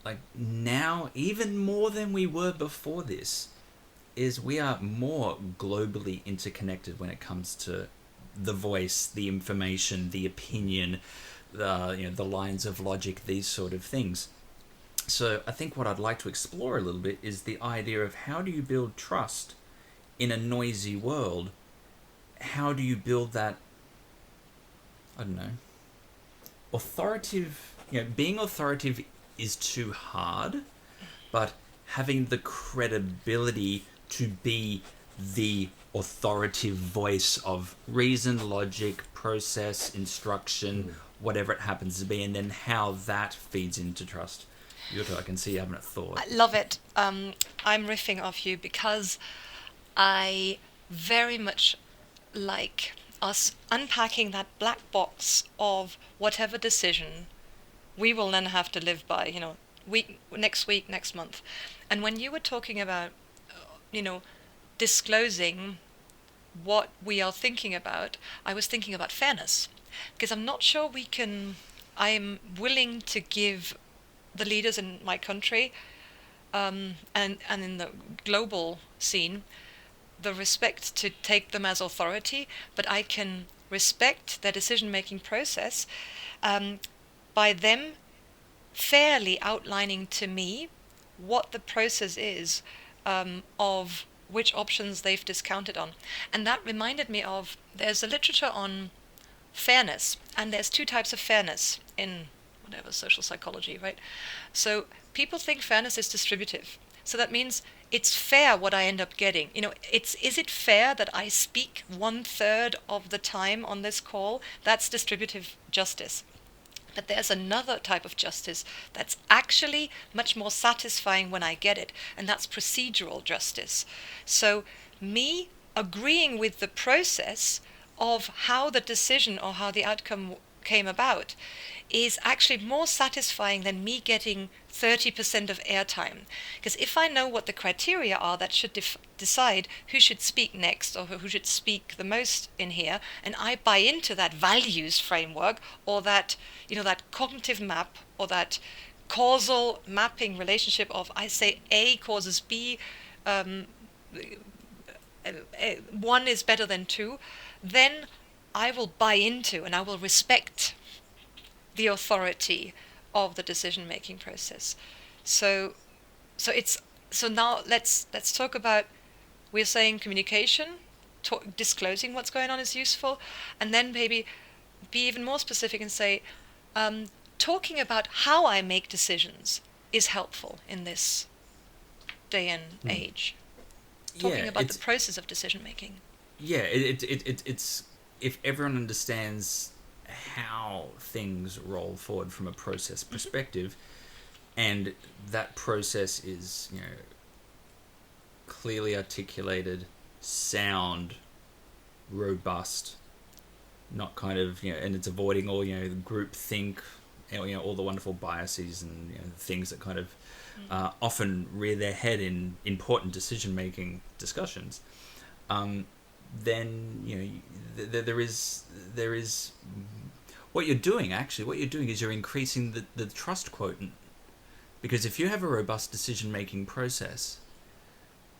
Like now, even more than we were before this, is we are more globally interconnected when it comes to the voice, the information, the opinion, the lines of logic, these sort of things. So I think what I'd like to explore a little bit is the idea of how do you build trust in a noisy world? How do you build that, I don't know, authoritative, being authoritative is too hard, but having the credibility to be the authoritative voice of reason, logic, process, instruction, whatever it happens to be, and then how that feeds into trust. Jutta, I can see you having a thought. I love it. I'm riffing off you because I very much like us unpacking that black box of whatever decision we will then have to live by, next week, next month. And when you were talking about, disclosing what we are thinking about, I was thinking about fairness. Because I'm not sure I'm willing to give the leaders in my country and in the global scene the respect to take them as authority, but I can respect their decision-making process by them fairly outlining to me what the process is of which options they've discounted on. And that reminded me of, there's a literature on fairness, and there's two types of fairness in whatever, social psychology, right? So people think fairness is distributive. So that means it's fair what I end up getting. Is it fair that I speak 1/3 of the time on this call? That's distributive justice. But there's another type of justice that's actually much more satisfying when I get it, and that's procedural justice. So me agreeing with the process of how the decision or how the outcome came about is actually more satisfying than me getting 30% of airtime. Because if I know what the criteria are that should decide who should speak next or who should speak the most in here, and I buy into that values framework or that, that cognitive map or that causal mapping relationship of, I say A causes B, 1 is better than 2, then I will buy into and I will respect the authority of the decision-making process. So now let's talk about, we're saying communication, disclosing what's going on is useful, and then maybe be even more specific and say, talking about how I make decisions is helpful in this day and age. Talking about the process of decision-making. Yeah, it's if everyone understands how things roll forward from a process perspective, and that process is, clearly articulated, sound, robust, not kind of, and it's avoiding all, group think, all the wonderful biases and things that kind of often rear their head in important decision-making discussions. Then there is what you're doing is you're increasing the trust quotient, because if you have a robust decision-making process,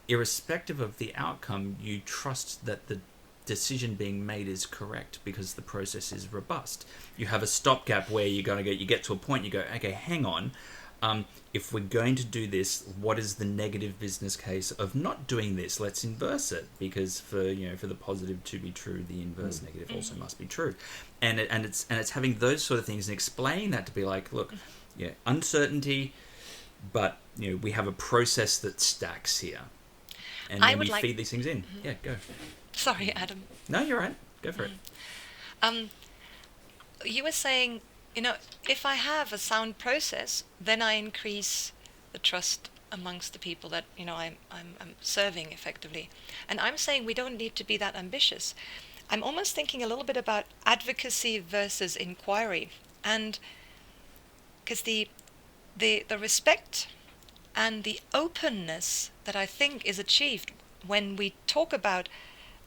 irrespective of the outcome, you trust that the decision being made is correct because the process is robust. You have a stopgap where you get to a point, you go, okay, hang on, if we're going to do this, what is the negative business case of not doing this? Let's inverse it, because for the positive to be true, the inverse negative also must be true, and it's having those sort of things and explaining that to be like, look, uncertainty, but we have a process that stacks here, and I then would you like. feed these things in. Yeah, go. Sorry, Adam. No, you're right. Go for it. Um, you were saying, if I have a sound process, then I increase the trust amongst the people that I'm serving effectively. And I'm saying we don't need to be that ambitious. I'm almost thinking a little bit about advocacy versus inquiry, and because the respect and the openness that I think is achieved when we talk about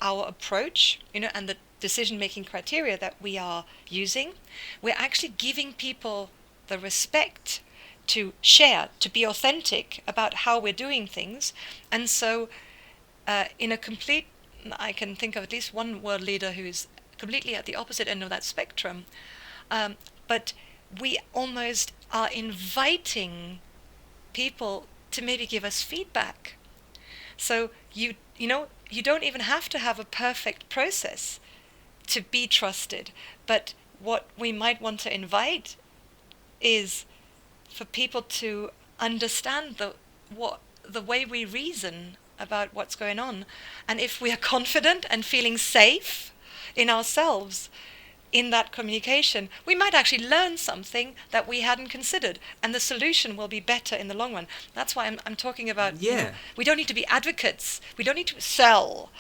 our approach, and the decision-making criteria that we are using, we're actually giving people the respect to share, to be authentic about how we're doing things. And so in a complete, I can think of at least one world leader who is completely at the opposite end of that spectrum, but we almost are inviting people to maybe give us feedback. So you don't even have to have a perfect process to be trusted, but what we might want to invite is for people to understand the way we reason about what's going on, and if we are confident and feeling safe in ourselves in that communication, we might actually learn something that we hadn't considered, and the solution will be better in the long run. That's why I'm talking about, we don't need to be advocates. We don't need to sell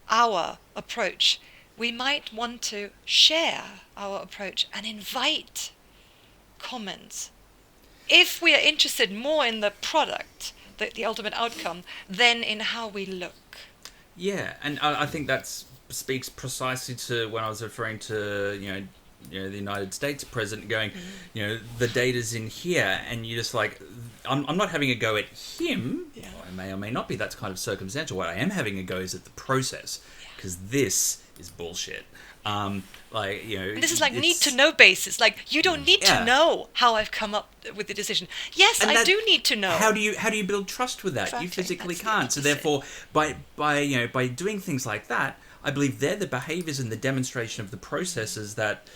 our approach. We might want to share our approach and invite comments. If we are interested more in the product, the ultimate outcome, than in how we look. Yeah, and I think that speaks precisely to when I was referring to the United States president going, the data's in here, and you're just like, I'm not having a go at him. Yeah. I may or may not be. That's kind of circumstantial. What I am having a go is at the process, because this is bullshit. And this is like need to know basis. Like, you don't need to know how I've come up with the decision. Yes, I do need to know. How do you build trust with that? Exactly. You physically That's can't. So therefore, by doing things like that, I believe they're the behaviors and the demonstration of the processes that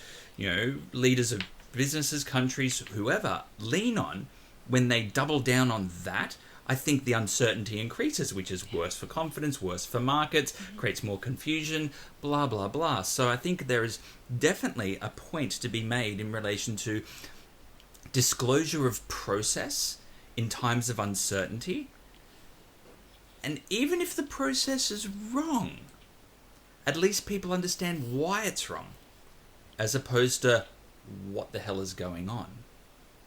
leaders of businesses, countries, whoever lean on. When they double down on that, I think the uncertainty increases, which is worse for confidence, worse for markets, creates more confusion, blah, blah, blah. So I think there is definitely a point to be made in relation to disclosure of process in times of uncertainty. And even if the process is wrong, at least people understand why it's wrong, as opposed to what the hell is going on,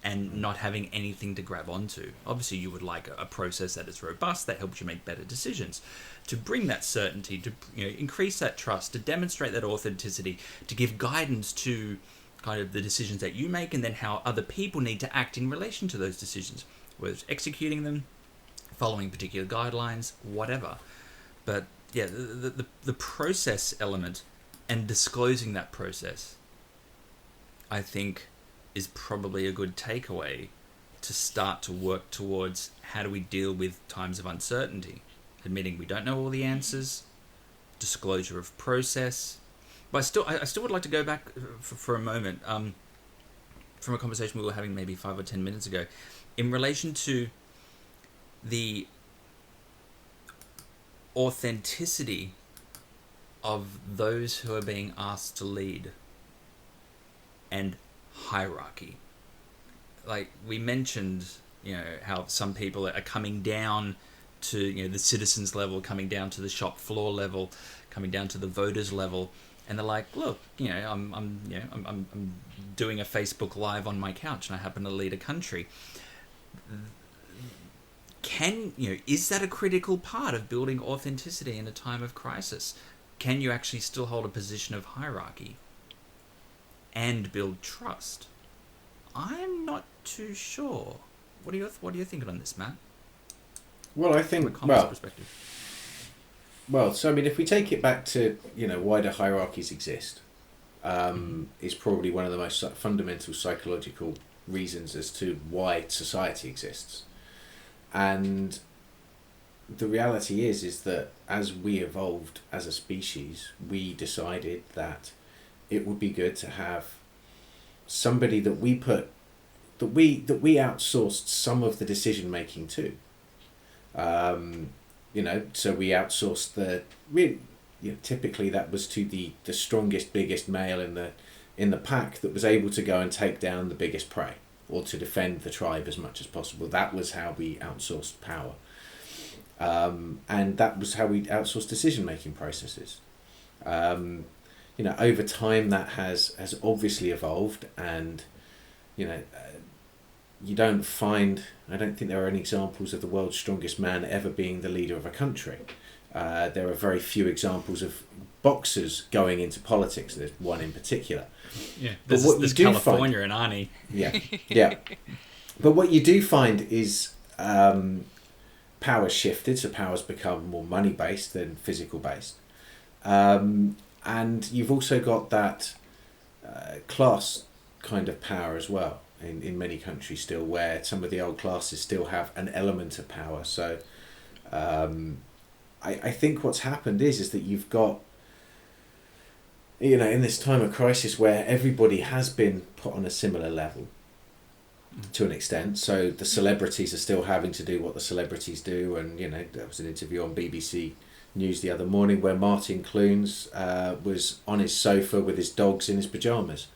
and not having anything to grab onto. Obviously, you would like a process that is robust, that helps you make better decisions, to bring that certainty, to increase that trust, to demonstrate that authenticity, to give guidance to kind of the decisions that you make, and then how other people need to act in relation to those decisions, whether it's executing them, following particular guidelines, whatever. But yeah, the process element and disclosing that process, I think, is probably a good takeaway to start to work towards how do we deal with times of uncertainty. Admitting we don't know all the answers, disclosure of process. But I still would like to go back for a moment from a conversation we were having maybe 5 or 10 minutes ago in relation to the authenticity of those who are being asked to lead and hierarchy. Like we mentioned, how some people are coming down to the citizens level, coming down to the shop floor level, coming down to the voters level, and they're like, look, I'm doing a Facebook Live on my couch, and I happen to lead a country. Is that a critical part of building authenticity in a time of crisis? Can you actually still hold a position of hierarchy and build trust? I'm not too sure. What are you thinking on this, Matt? Well, I think From a commerce perspective. Well, so I mean, if we take it back to why do hierarchies exist, is probably one of the most fundamental psychological reasons as to why society exists. And the reality is that as we evolved as a species, we decided that it would be good to have somebody that we put that we outsourced some of the decision making too. So we outsourced typically that was to the strongest, biggest male in the pack that was able to go and take down the biggest prey, or to defend the tribe as much as possible. That was how we outsourced power. And that was how we outsourced decision-making processes. Over time that has obviously evolved, and, I don't think there are any examples of the world's strongest man ever being the leader of a country. There are very few examples of boxers going into politics. There's one in particular. Yeah, there's California and Arnie. Yeah. But what you do find is power's shifted, so power's become more money-based than physical-based. And you've also got that class kind of power as well in many countries still, where some of the old classes still have an element of power. So I think what's happened is that you've got, in this time of crisis where everybody has been put on a similar level to an extent. So the celebrities are still having to do what the celebrities do. And, there was an interview on BBC News the other morning where Martin Clunes was on his sofa with his dogs in his pyjamas.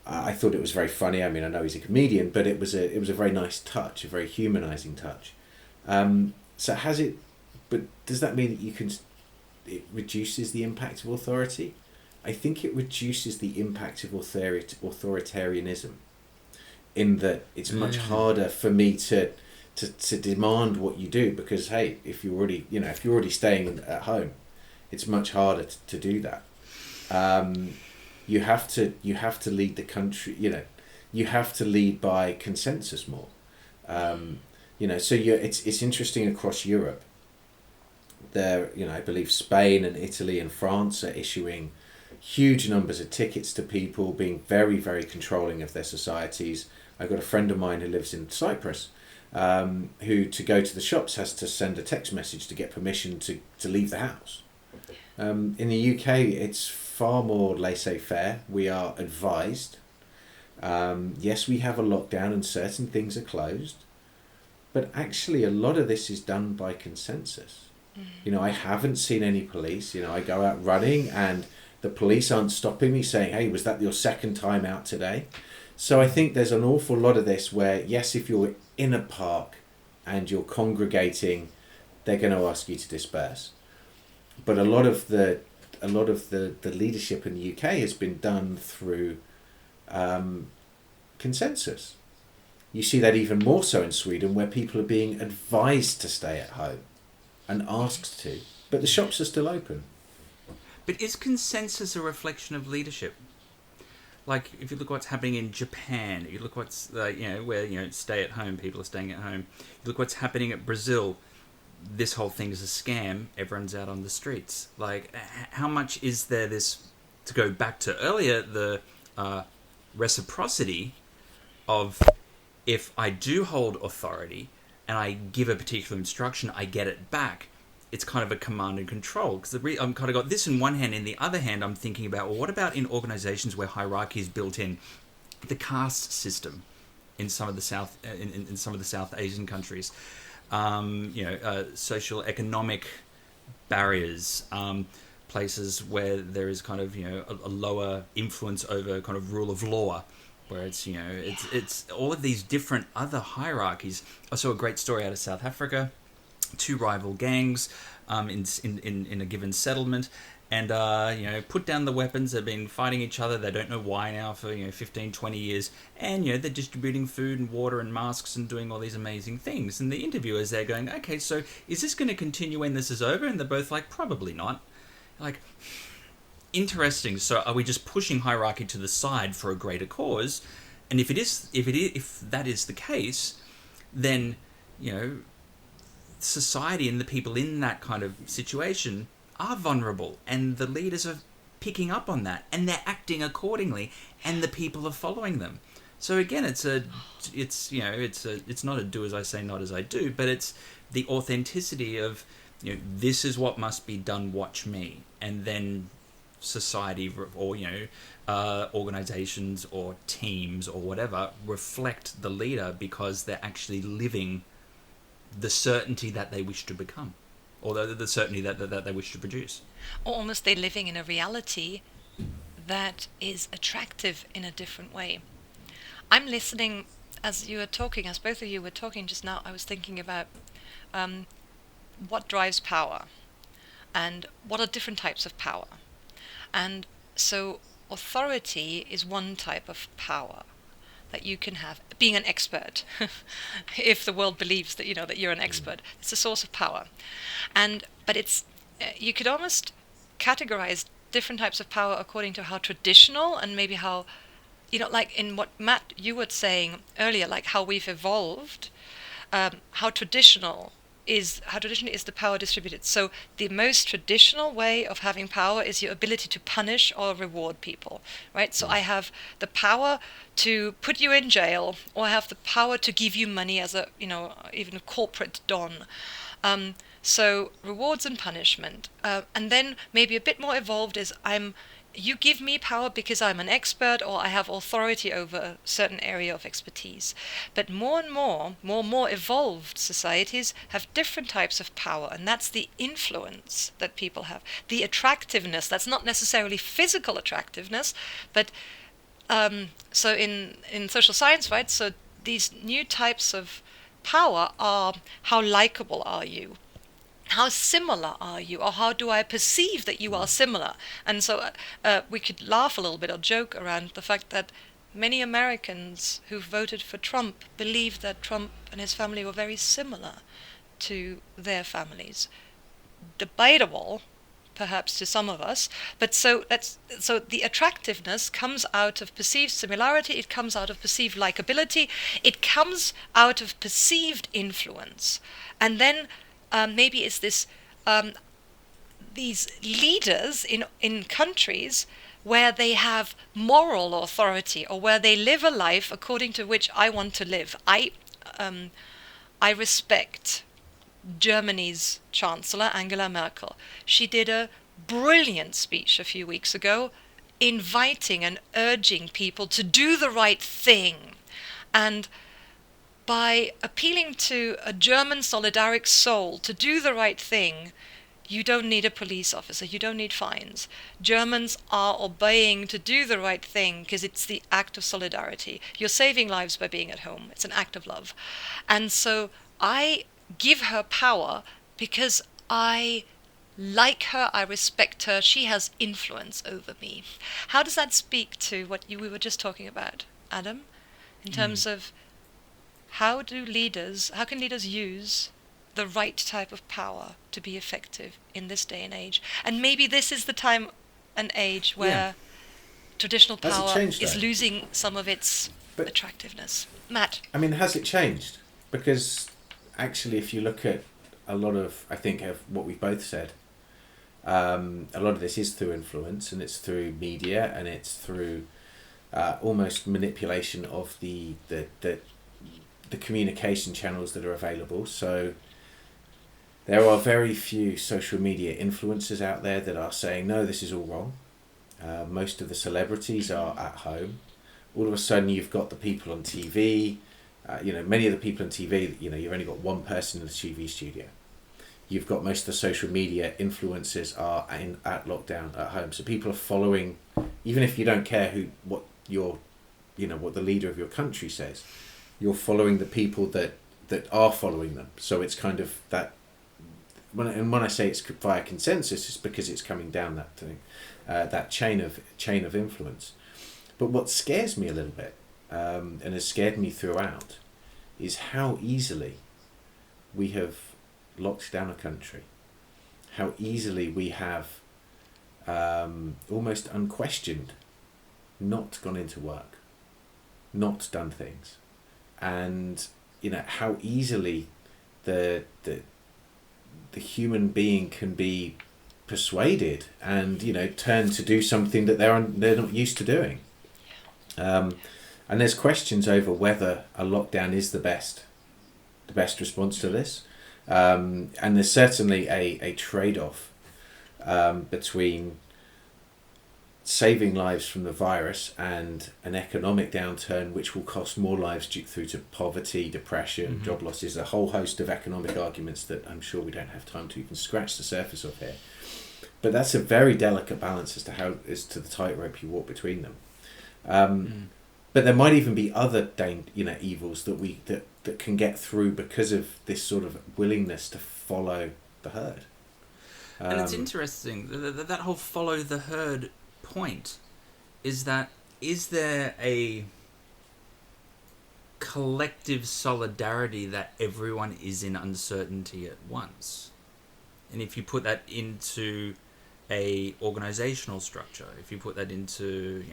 I thought it was very funny. I mean, I know he's a comedian, but it was a very nice touch, a very humanising touch. But does that mean that it reduces the impact of authority? I think it reduces the impact of authoritarianism, in that it's much harder for me to demand what you do, because, hey, if you're already staying at home, it's much harder to do that. You have to lead the country. You have to lead by consensus more. So it's interesting across Europe. There, I believe Spain and Italy and France are issuing huge numbers of tickets to people, being very, very controlling of their societies. I've got a friend of mine who lives in Cyprus, who, to go to the shops, has to send a text message to get permission to leave the house. In the UK, it's far more laissez-faire. We are advised. Yes, we have a lockdown and certain things are closed, but actually a lot of this is done by consensus. I haven't seen any police. I go out running and the police aren't stopping me saying, hey, was that your second time out today? So I think there's an awful lot of this where, yes, if you're in a park and you're congregating, they're going to ask you to disperse. But a lot of the leadership in the UK has been done through consensus. You see that even more so in Sweden, where people are being advised to stay at home and asked to, but the shops are still open. But is consensus a reflection of leadership? Like, if you look what's happening in Japan, you look what's where stay at home, people are staying at home. You look what's happening at Brazil. This whole thing is a scam. Everyone's out on the streets. Like, how much is there this, to go back to earlier, the reciprocity of, if I do hold authority and I give a particular instruction, I get it back. It's kind of a command and control. Because I'm kind of got this in one hand. In the other hand, I'm thinking about, well, what about in organizations where hierarchy is built in? The caste system in some of the South Asian countries. Social economic barriers, places where there is kind of a lower influence over kind of rule of law, where it's all of these different other hierarchies. I saw a great story out of South Africa, 2 rival gangs in a given settlement, and put down the weapons. They've been fighting each other. They don't know why now for 15, 20 years, and they're distributing food and water and masks and doing all these amazing things. And the interviewers, they're going, okay, so is this going to continue when this is over? And they're both like, probably not. Like, interesting. So are we just pushing hierarchy to the side for a greater cause? And if that is the case, then society and the people in that kind of situation are vulnerable, and the leaders are picking up on that, and they're acting accordingly, and the people are following them. So again, it's not a do as I say, not as I do, but it's the authenticity of this is what must be done. Watch me, and then society or organizations or teams or whatever reflect the leader because they're actually living the certainty that they wish to become, or the certainty that they wish to produce. Or almost they're living in a reality that is attractive in a different way. I'm listening as you were talking, as both of you were talking just now. I was thinking about what drives power and what are different types of power. And so authority is one type of power that you can have, being an expert. If the world believes that that you're an expert, it's a source of power. But it's you could almost categorize different types of power according to how traditional and maybe how like in what Matt you were saying earlier, like how we've evolved, how traditional is the power distributed. So the most traditional way of having power is your ability to punish or reward people, right? So I have the power to put you in jail, or I have the power to give you money as a even a corporate don. So rewards and punishment, and then maybe a bit more evolved is you give me power because I'm an expert or I have authority over a certain area of expertise. But more and more evolved societies have different types of power, and that's the influence that people have. The attractiveness, that's not necessarily physical attractiveness, but so in social science, right, so these new types of power are how likable are you? How similar are you, or how do I perceive that you are similar? And so we could laugh a little bit or joke around the fact that many Americans who voted for Trump believe that Trump and his family were very similar to their families. Debatable, perhaps to some of us, but so the attractiveness comes out of perceived similarity, it comes out of perceived likability, it comes out of perceived influence, and then maybe it's this these leaders in countries where they have moral authority, or where they live a life according to which I want to live. I respect Germany's Chancellor, Angela Merkel. She did a brilliant speech a few weeks ago inviting and urging people to do the right thing. And by appealing to a German solidaric soul to do the right thing, you don't need a police officer, you don't need fines. Germans are obeying to do the right thing because it's the act of solidarity. You're saving lives by being at home. It's an act of love. And so I give her power because I like her, I respect her, she has influence over me. How does that speak to what we were just talking about, Adam, in terms of how can leaders use the right type of power to be effective in this day and age? And maybe this is the time and age where traditional power is losing some of its attractiveness. Matt? I mean, has it changed? Because actually, if you look at a lot of, I think, of what we've both said, a lot of this is through influence, and it's through media, and it's through almost manipulation of the communication channels that are available. So there are very few social media influencers out there that are saying, no, this is all wrong. Most of the celebrities are at home. All of a sudden you've got the people on TV, many of the people on TV, you've only got one person in the TV studio. You've got most of the social media influencers are at lockdown at home. So people are following, even if you don't care what the leader of your country says, you're following the people that are following them. So it's kind of that. When I say it's via consensus, it's because it's coming down that thing, that chain of influence. But what scares me a little bit, and has scared me throughout, is how easily we have locked down a country. How easily we have, almost unquestioned, not gone into work, not done things. And how easily the human being can be persuaded and turn to do something that they're not used to doing. And there's questions over whether a lockdown is the best response to this. And there's certainly a trade-off between saving lives from the virus and an economic downturn which will cost more lives through to poverty, depression, job losses, a whole host of economic arguments that I'm sure we don't have time to even scratch the surface of here. But that's a very delicate balance as to the tightrope you walk between them. But there might even be other evils that can get through because of this sort of willingness to follow the herd. And it's interesting that whole follow the herd point is there a collective solidarity that everyone is in uncertainty at once? And if you put that into a organizational structure, if you put that into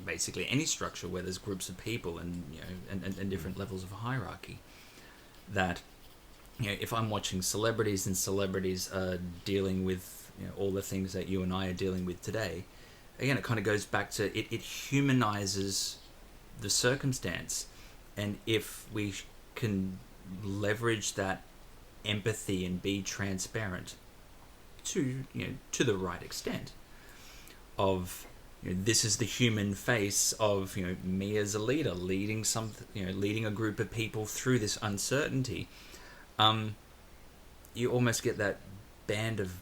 basically any structure where there's groups of people and and different levels of hierarchy, that if I'm watching celebrities and celebrities are dealing with all the things that you and I are dealing with today, again, it kind of goes back to it humanizes the circumstance. And if we can leverage that empathy and be transparent to the right extent of this is the human face of me as a leader leading leading a group of people through this uncertainty, you almost get that band of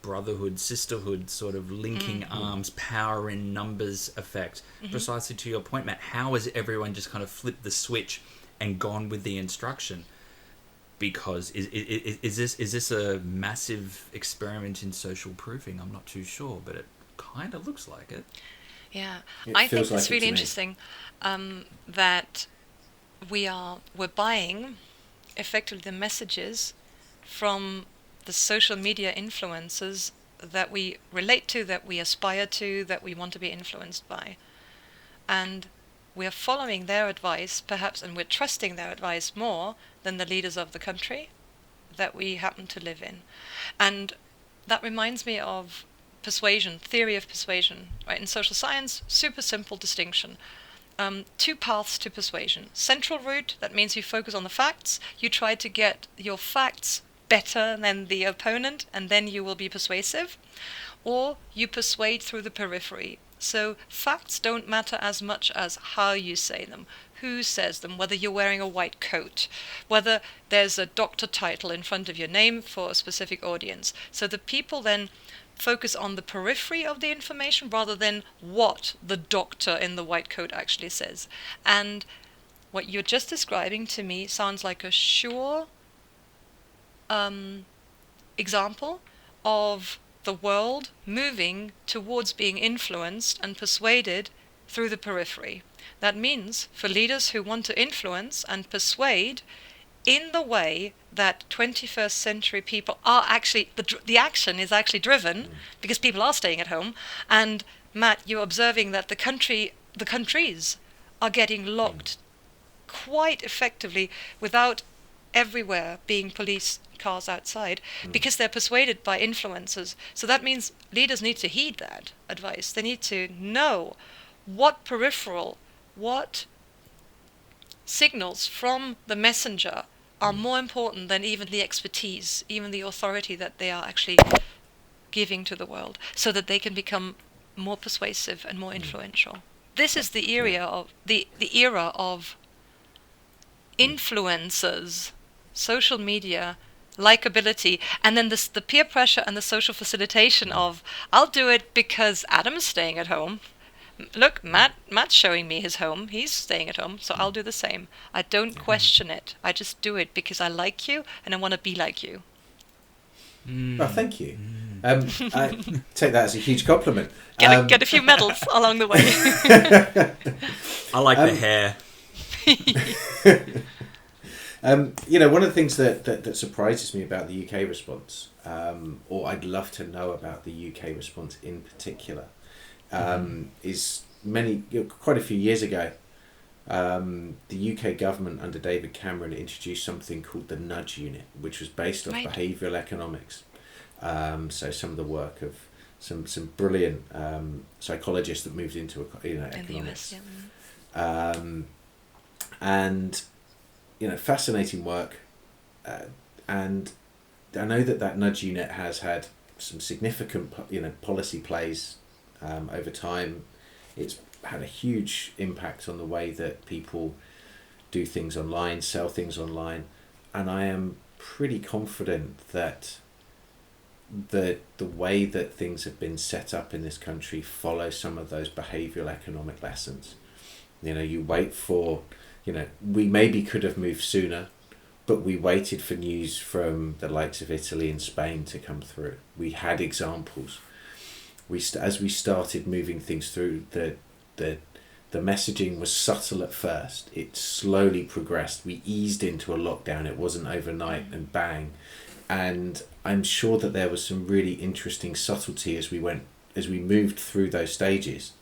brotherhood, sisterhood, sort of linking arms, power in numbers effect. Precisely to your point, Matt, how has everyone just kind of flipped the switch and gone with the instruction? Because is this a massive experiment in social proofing? I'm not too sure, but it kind of looks like it. Yeah, I think it's really interesting that we're buying effectively the messages from the social media influencers that we relate to, that we aspire to, that we want to be influenced by. And we are following their advice, perhaps, and we're trusting their advice more than the leaders of the country that we happen to live in. And that reminds me of persuasion, theory of persuasion. Right? In social science, super simple distinction. Two paths to persuasion. Central route, that means you focus on the facts. You try to get your facts better than the opponent, and then you will be persuasive. Or you persuade through the periphery. So facts don't matter as much as how you say them, who says them, whether you're wearing a white coat, whether there's a doctor title in front of your name for a specific audience. So the people then focus on the periphery of the information rather than what the doctor in the white coat actually says. And what you're just describing to me sounds like a sure example of the world moving towards being influenced and persuaded through the periphery. That means for leaders who want to influence and persuade in the way that 21st century people are actually, the action is actually driven because people are staying at home. And Matt, you're observing that the countries are getting locked quite effectively without everywhere being police cars outside because they're persuaded by influencers. So that means leaders need to heed that advice. They need to know what signals from the messenger are more important than even the expertise, even the authority that they are actually giving to the world, so that they can become more persuasive and more influential. This is the era of influencers, social media, likability, and then the peer pressure and the social facilitation of, I'll do it because Adam's staying at home. Look, Matt's showing me his home. He's staying at home, so I'll do the same. I don't question it. I just do it because I like you and I want to be like you. Oh, thank you. I take that as a huge compliment. Get a few medals along the way. I like the hair. One of the things that surprises me about the UK response, or I'd love to know about the UK response in particular, is quite a few years ago, the UK government under David Cameron introduced something called the Nudge Unit, which was based on behavioural economics. So some of the work of some brilliant psychologists that moved into economics, and fascinating work, and I know that Nudge Unit has had some significant policy plays Over time, it's had a huge impact on the way that people do things online, sell things online, and I am pretty confident that the way that things have been set up in this country follow some of those behavioural economic lessons. You wait for, we maybe could have moved sooner, but we waited for news from the likes of Italy and Spain to come through. We had examples. As we started moving things through, the messaging was subtle at first. It slowly progressed. We eased into a lockdown. It wasn't overnight and bang. And I'm sure that there was some really interesting subtlety as we moved through those stages.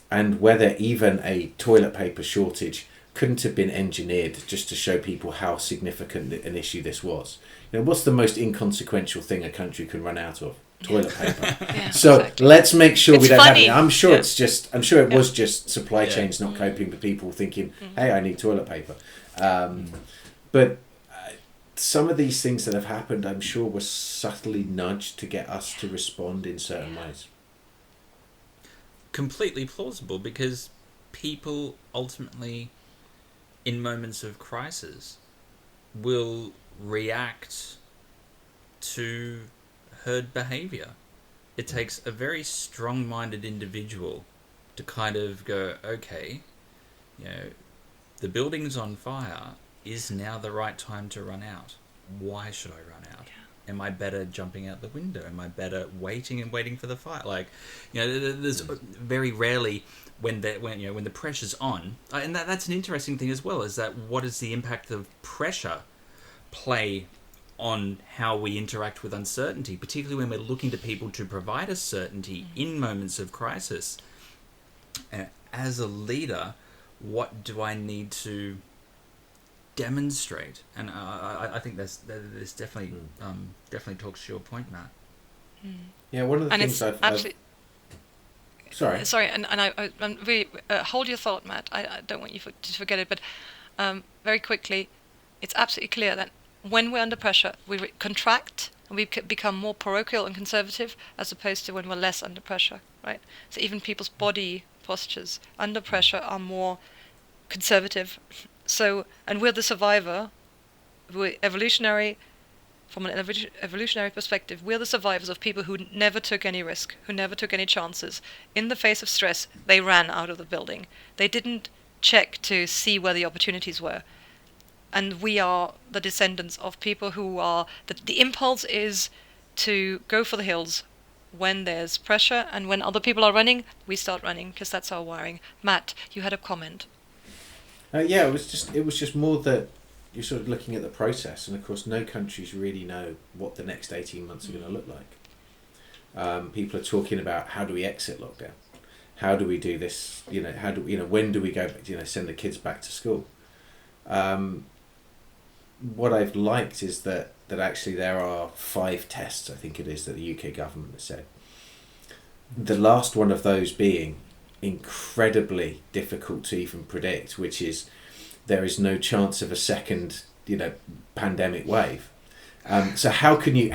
And whether even a toilet paper shortage couldn't have been engineered just to show people how significant an issue this was. What's the most inconsequential thing a country can run out of? Toilet paper. So exactly. Let's make sure we don't funny. Have it. I'm sure it was just supply chains not coping with people thinking, hey, I need toilet paper. But some of these things that have happened, I'm sure, were subtly nudged to get us to respond in certain ways. Completely plausible, because people ultimately, in moments of crisis, will react to herd behaviour. It takes a very strong-minded individual to kind of go, okay, the building's on fire. Is now the right time to run out? Why should I run out? Am I better jumping out the window? Am I better waiting for the fire? There's very rarely when the pressure's on, and that's an interesting thing as well. Is that what is the impact of pressure play on how we interact with uncertainty, particularly when we're looking to people to provide us certainty in moments of crisis? As a leader, what do I need to demonstrate? And I think this definitely talks to your point, Matt. Yeah, one of the things I've sorry, and I'm really hold your thought, Matt. I don't want you to forget it, but very quickly, it's absolutely clear that when we're under pressure, we contract and we become more parochial and conservative, as opposed to when we're less under pressure, right? So even people's body postures under pressure are more conservative. So, and we're the survivor. We're evolutionary, from an evolutionary perspective, we're the survivors of people who never took any risk, who never took any chances. In the face of stress, they ran out of the building. They didn't check to see where the opportunities were. And we are the descendants of people who are, the impulse is to go for the hills when there's pressure, and when other people are running, we start running, because that's our wiring. Matt, you had a comment. It was just more that you're sort of looking at the process, and of course no countries really know what the next 18 months are going to look like. People are talking about, how do we exit lockdown? How do we do this? When do we go, send the kids back to school? What I've liked is that actually there are 5 tests, I think it is, that the UK government has said. The last one of those being incredibly difficult to even predict, which is there is no chance of a second pandemic wave. So how can you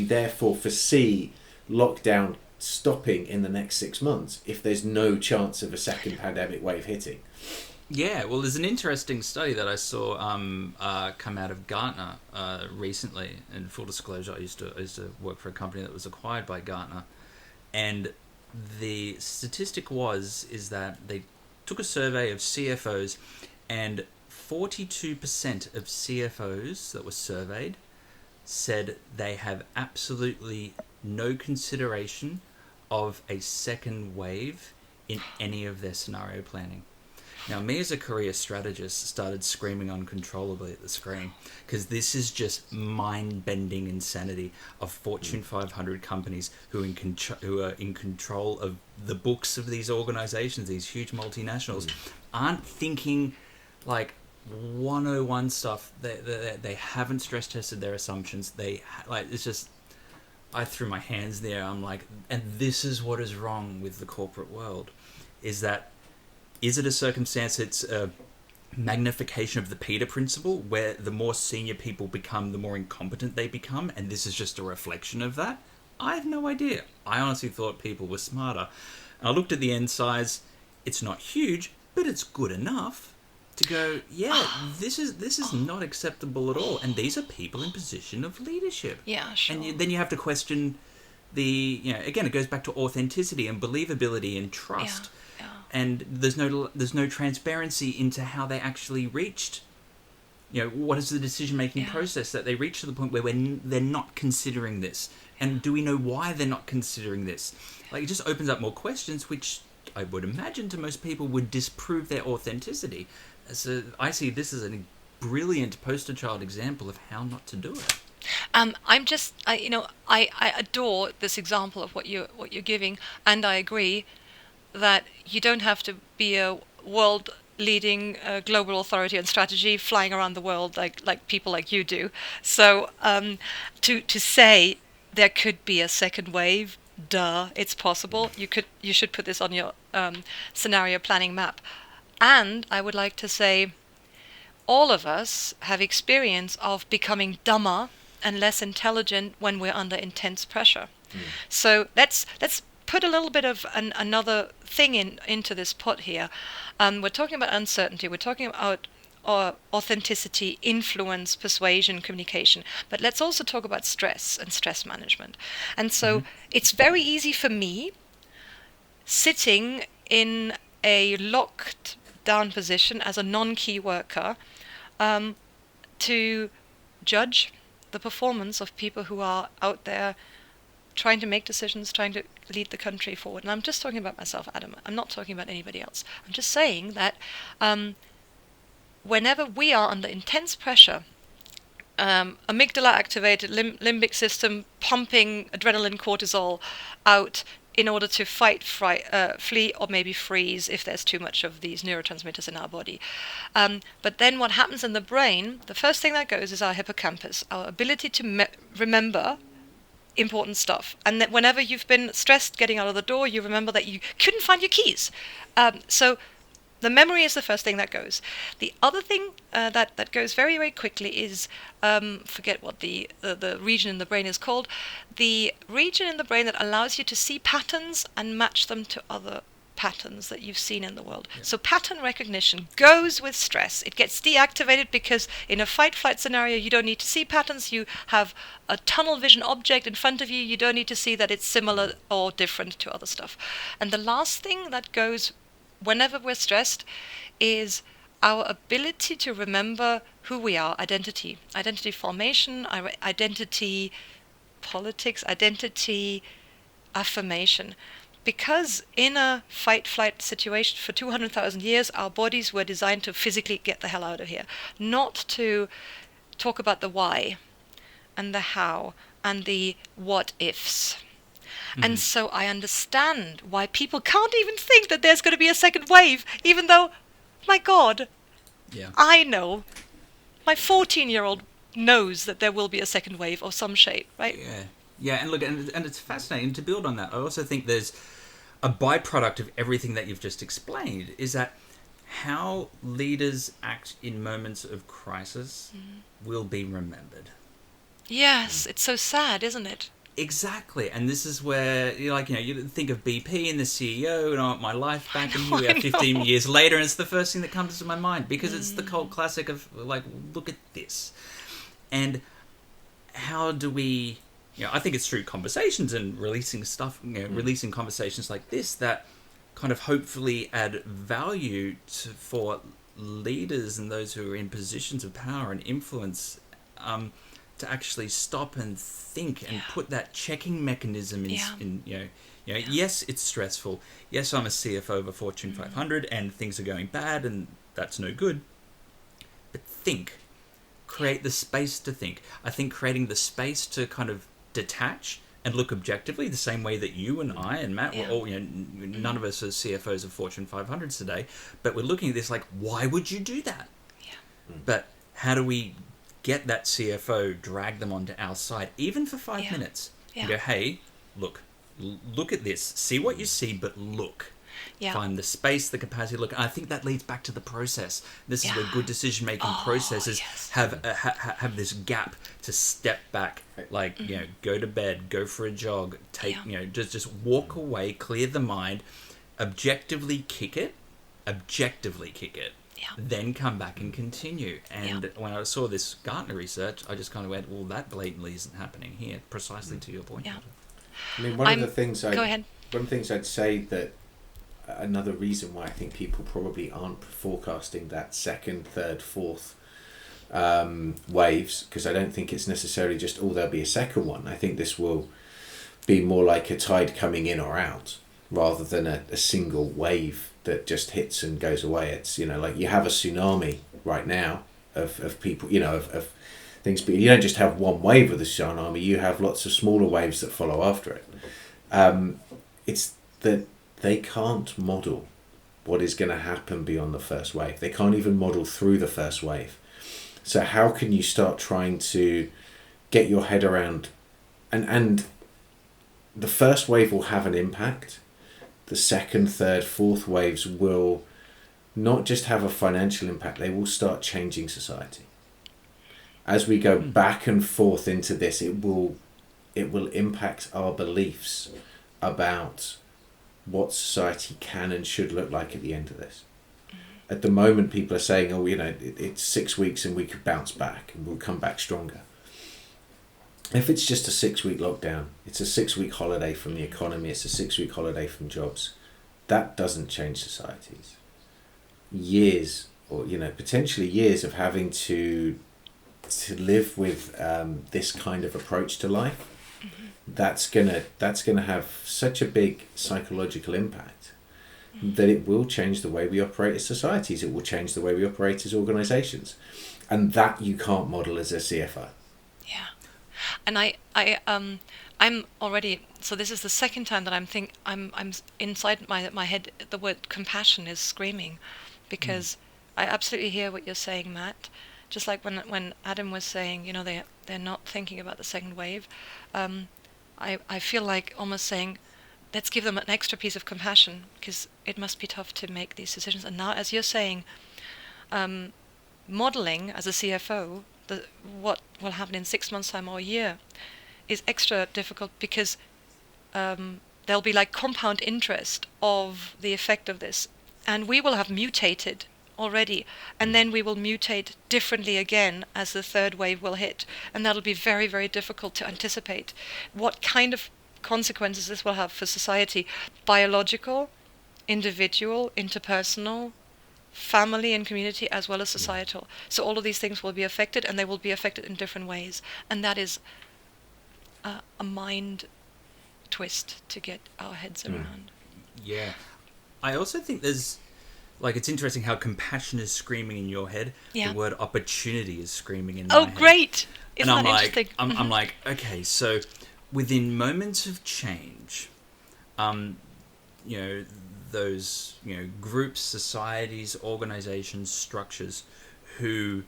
therefore foresee lockdown stopping in the next 6 months if there's no chance of a second pandemic wave hitting? Yeah, well, there's an interesting study that I saw come out of Gartner recently. And full disclosure, I used to work for a company that was acquired by Gartner, and the statistic is that they took a survey of CFOs, and 42% of CFOs that were surveyed said they have absolutely no consideration of a second wave in any of their scenario planning. Now, me as a career strategist started screaming uncontrollably at the screen, because this is just mind-bending insanity of Fortune 500 companies who are in control of the books of these organizations, these huge multinationals, aren't thinking like 101 stuff. They haven't stress tested their assumptions. It's just, I threw my hands there. I'm like, and this is what is wrong with the corporate world, is it a circumstance, it's a magnification of the Peter principle, where the more senior people become, the more incompetent they become, and this is just a reflection of that? I have no idea. I honestly thought people were smarter. And I looked at the end size. It's not huge, but it's good enough to go, yeah, this is not acceptable at all. And these are people in position of leadership. Yeah, sure. And then you have to question again, it goes back to authenticity and believability and trust. Yeah. And there's no transparency into how they actually reached, what is the decision-making process that they reach to the point where they're not considering this. And do we know why they're not considering this? Like, it just opens up more questions, which I would imagine to most people would disprove their authenticity. So I see this as a brilliant poster child example of how not to do it. I adore this example of what you're giving, and I agree that you don't have to be a world leading global authority on strategy flying around the world like people like you do. So to say there could be a second wave, it's possible. You should put this on your scenario planning map. And I would like to say all of us have experience of becoming dumber and less intelligent when we're under intense pressure. So let's put a little bit of another thing into this pot here. We're talking about uncertainty. We're talking about authenticity, influence, persuasion, communication. But let's also talk about stress and stress management. And so it's very easy for me, sitting in a locked down position as a non-key worker, to judge the performance of people who are out there trying to make decisions, trying to lead the country forward. And I'm just talking about myself, Adam. I'm not talking about anybody else. I'm just saying that whenever we are under intense pressure, amygdala activated, limbic system pumping adrenaline, cortisol out in order to fight, flee, or maybe freeze if there's too much of these neurotransmitters in our body. But then what happens in the brain, the first thing that goes is our hippocampus, our ability to remember important stuff. And that whenever you've been stressed getting out of the door, you remember that you couldn't find your keys. So the memory is the first thing that goes. The other thing that goes very, very quickly is, forget what the region in the brain is called, the region in the brain that allows you to see patterns and match them to other patterns that you've seen in the world. Yeah. So pattern recognition goes with stress. It gets deactivated because in a fight-flight scenario, you don't need to see patterns. You have a tunnel vision object in front of you. You don't need to see that it's similar or different to other stuff. And the last thing that goes whenever we're stressed is our ability to remember who we are, identity formation, identity politics, identity affirmation. Because in a fight-flight situation for 200,000 years, our bodies were designed to physically get the hell out of here, not to talk about the why and the how and the what ifs. And so I understand why people can't even think that there's going to be a second wave, even though, my God, I know. My 14-year-old knows that there will be a second wave of some shape, right? Yeah, and look, and it's fascinating to build on that. I also think there's a byproduct of everything that you've just explained, is that how leaders act in moments of crisis will be remembered. Yes, it's so sad, isn't it? Exactly, and this is where you think of BP and the CEO and I want my life back, and here we are 15 years later, and it's the first thing that comes to my mind because it's the cult classic of look at this, and how do we? I think it's through conversations and releasing stuff, releasing conversations like this that kind of hopefully add value for leaders and those who are in positions of power and influence. To actually stop and think and put that checking mechanism in yes, it's stressful. Yes, I'm a CFO of a Fortune 500 and things are going bad and that's no good. But create the space to think. I think creating the space to kind of detach and look objectively the same way that you and I and Matt were all, none of us are CFOs of Fortune 500s today, but we're looking at this like, why would you do that? Yeah. But how do we get that CFO, drag them onto our side, even for 5 minutes, and go, hey, look at this, see what you see, but look. Yeah. find the space, the capacity. Look, I think that leads back to the process. This is where Yeah. good decision-making processes yes. have this gap to step back, like, go to bed, go for a jog, take, Yeah. just walk away, clear the mind, objectively kick it, Yeah. then come back and continue. And when I saw this Gartner research, I just kind of went, well, that blatantly isn't happening here, precisely to your point. Yeah. I mean, one of the things Go ahead. one of the things I'd say that another reason why I think people probably aren't forecasting that second, third, fourth waves, because I don't think it's necessarily just, there'll be a second one. I think this will be more like a tide coming in or out, rather than a single wave that just hits and goes away. It's, like you have a tsunami right now of people, of things, but you don't just have one wave of the tsunami, you have lots of smaller waves that follow after it. It's that they can't model what is going to happen beyond the first wave. They can't even model through the first wave. So how can you start trying to get your head around, and the first wave will have an impact. The second, third, fourth waves will not just have a financial impact, they will start changing society. As we go back and forth into this, it will impact our beliefs about what society can and should look like at the end of this. At the moment, people are saying, it's 6 weeks and we could bounce back and we'll come back stronger. If it's just a 6-week lockdown, it's a 6-week holiday from the economy, it's a 6-week holiday from jobs, that doesn't change societies. Years, or potentially years of having to live with this kind of approach to life, that's gonna have such a big psychological impact that it will change the way we operate as societies. It will change the way we operate as organisations, and that you can't model as a CFO. Yeah. And I'm already, so this is the second time that I'm inside my head, the word compassion is screaming, because I absolutely hear what you're saying, Matt. Just like when Adam was saying, they're not thinking about the second wave. I feel like almost saying, let's give them an extra piece of compassion, because it must be tough to make these decisions. And now, as you're saying, modeling as a CFO, what will happen in 6 months' time or a year is extra difficult, because there'll be like compound interest of the effect of this, and we will have mutated already, and then we will mutate differently again as the third wave will hit, and that'll be very, very difficult to anticipate what kind of consequences this will have for society: biological, individual, interpersonal, family and community, as well as societal. So all of these things will be affected, and they will be affected in different ways, and that is a mind twist to get our heads around. Yeah. I also think there's, it's interesting how compassion is screaming in your head. Yeah. The word opportunity is screaming in my head. Oh, great! Isn't and that I'm interesting? I'm like, okay, so within moments of change, those, groups, societies, organizations, structures who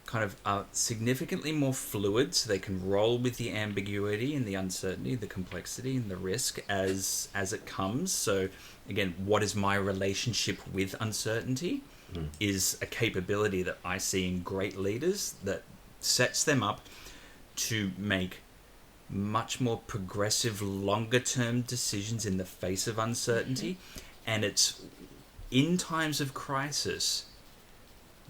kind of are significantly more fluid, so they can roll with the ambiguity and the uncertainty, the complexity and the risk as it comes. So again, what is my relationship with uncertainty is a capability that I see in great leaders that sets them up to make much more progressive, longer-term decisions in the face of uncertainty. And it's in times of crisis,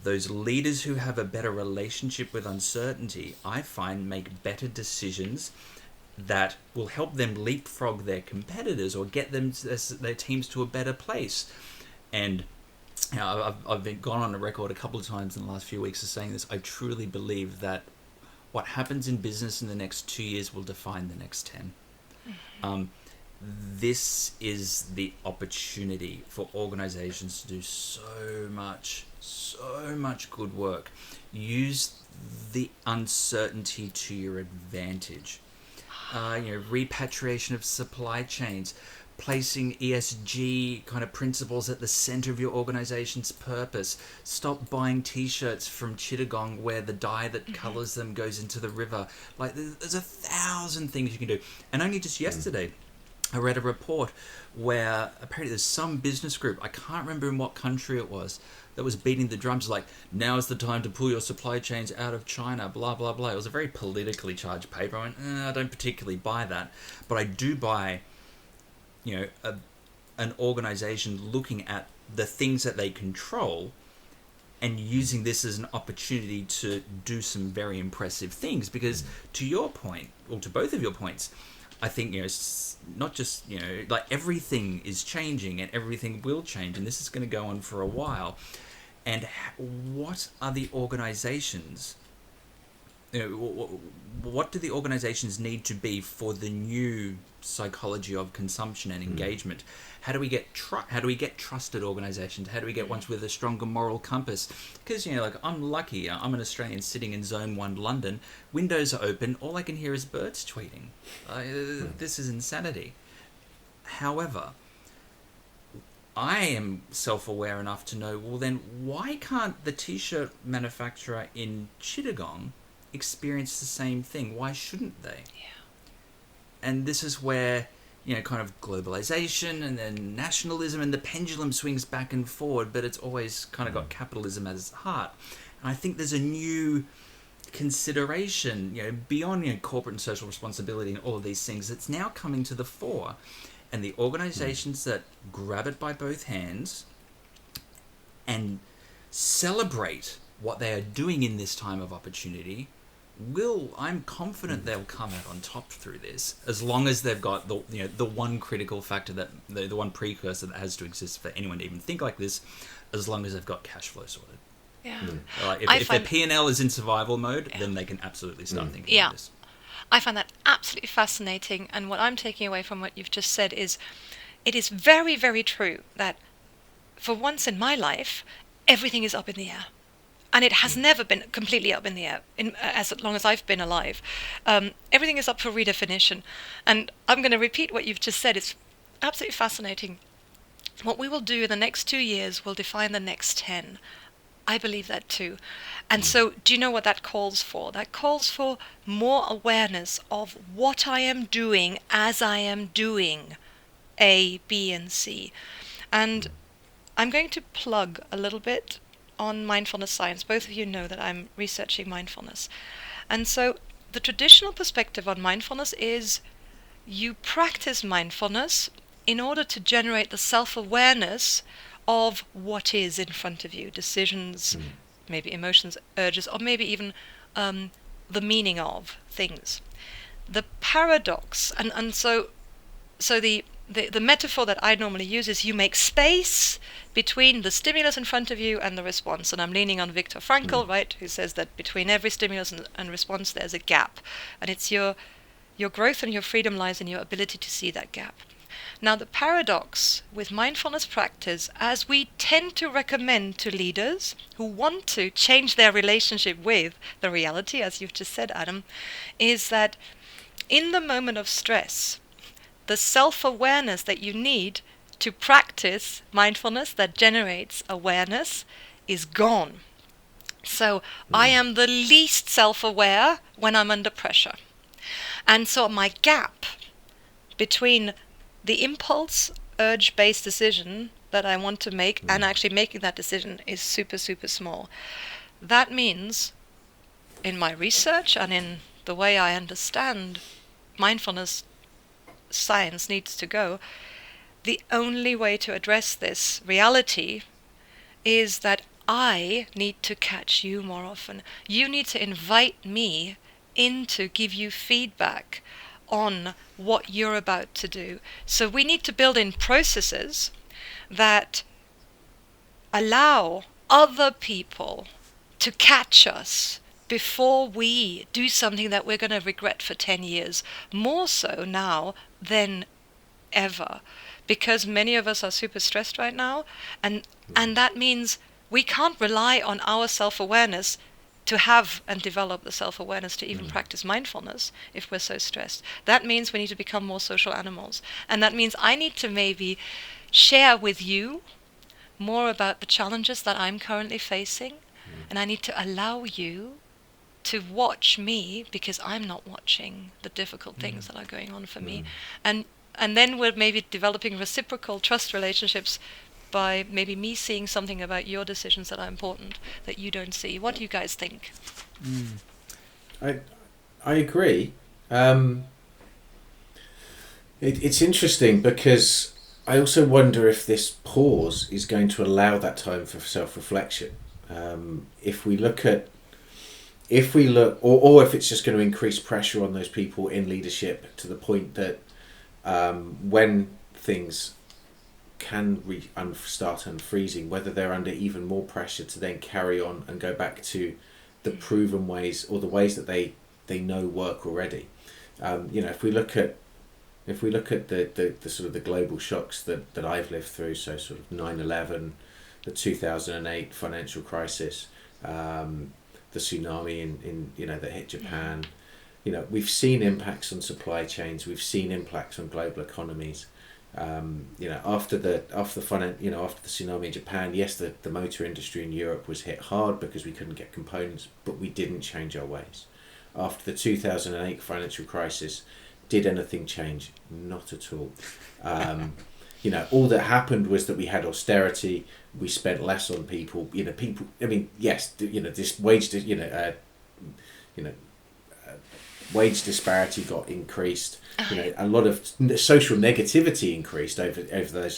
those leaders who have a better relationship with uncertainty, I find, make better decisions that will help them leapfrog their competitors or get them their teams to a better place. And I've been gone on the record a couple of times in the last few weeks of saying this. I truly believe that what happens in business in the next 2 years will define the next 10. This is the opportunity for organizations to do so much good work. Use the uncertainty to your advantage. Repatriation of supply chains, placing ESG kind of principles at the center of your organization's purpose. Stop buying t-shirts from Chittagong where the dye that colors them goes into the river. There's 1,000 things you can do. And only just yesterday, I read a report where apparently there's some business group, I can't remember in what country it was, that was beating the drums like, now is the time to pull your supply chains out of China, blah, blah, blah. It was a very politically charged paper. I went, I don't particularly buy that. But I do buy, an organization looking at the things that they control and using this as an opportunity to do some very impressive things. Because to your point, or to both of your points, I think, not just, like everything is changing and everything will change, and this is going to go on for a while. And what are the organizations, what do the organizations need to be for the new psychology of consumption and engagement? How do we get trusted organizations? How do we get ones with a stronger moral compass? Because, I'm lucky. I'm an Australian sitting in Zone 1 London. Windows are open. All I can hear is birds tweeting. This is insanity. However, I am self-aware enough to know, well then, why can't the t-shirt manufacturer in Chittagong experience the same thing? Why shouldn't they? Yeah. And this is where, kind of globalization and then nationalism and the pendulum swings back and forward, but it's always kind of got capitalism at its heart. And I think there's a new consideration, beyond corporate and social responsibility and all of these things, that's now coming to the fore. And the organizations that grab it by both hands and celebrate what they are doing in this time of opportunity I'm confident they'll come out on top through this, as long as they've got the one critical factor, that the one precursor that has to exist for anyone to even think like this, as long as they've got cash flow sorted. Yeah. If their P&L is in survival mode, then they can absolutely start thinking like this. I find that absolutely fascinating, and what I'm taking away from what you've just said is, it is very, very true that for once in my life, everything is up in the air. And it has never been completely up in the air, as long as I've been alive. Everything is up for redefinition. And I'm going to repeat what you've just said. It's absolutely fascinating. What we will do in the next 2 years will define the next 10. I believe that too. And so, do you know what that calls for? That calls for more awareness of what I am doing as I am doing A, B, and C. And I'm going to plug a little bit on mindfulness science. Both of you know that I'm researching mindfulness. And so the traditional perspective on mindfulness is you practice mindfulness in order to generate the self-awareness of what is in front of you, decisions, maybe emotions, urges, or maybe even the meaning of things. The paradox, and so the metaphor that I normally use is you make space between the stimulus in front of you and the response. And I'm leaning on Viktor Frankl, right, who says that between every stimulus and response there's a gap. And it's your growth and your freedom lies in your ability to see that gap. Now, the paradox with mindfulness practice, as we tend to recommend to leaders who want to change their relationship with the reality, as you've just said, Adam, is that in the moment of stress, the self-awareness that you need to practice mindfulness that generates awareness is gone. So I am the least self-aware when I'm under pressure. And so my gap between the impulse, urge-based decision that I want to make and actually making that decision is super, super small. That means, in my research and in the way I understand mindfulness science needs to go, the only way to address this reality is that I need to catch you more often. You need to invite me in to give you feedback on what you're about to do. So we need to build in processes that allow other people to catch us before we do something that we're going to regret for 10 years, more so now than ever, because many of us are super stressed right now, and that means we can't rely on our self-awareness to have and develop the self-awareness to even practice mindfulness if we're so stressed. That means we need to become more social animals, and that means I need to maybe share with you more about the challenges that I'm currently facing, and I need to allow you to watch me because I'm not watching the difficult things that are going on for me. And And then we're maybe developing reciprocal trust relationships by maybe me seeing something about your decisions that are important that you don't see. What do you guys think? I agree. It's interesting because I also wonder if this pause is going to allow that time for self-reflection. If we look, or if it's just going to increase pressure on those people in leadership to the point that when things can start unfreezing, whether they're under even more pressure to then carry on and go back to the proven ways or the ways that they know work already. If we look at the sort of the global shocks that I've lived through, so sort of 9/11, the 2008 financial crisis, the tsunami in that hit Japan, we've seen impacts on supply chains, we've seen impacts on global economies. After the tsunami in Japan, yes, the motor industry in Europe was hit hard because we couldn't get components, but we didn't change our ways. After the 2008 financial crisis, did anything change? Not at all. All that happened was that we had austerity. We spent less on people. People. I mean, yes. This wage disparity got increased. A lot of social negativity increased over those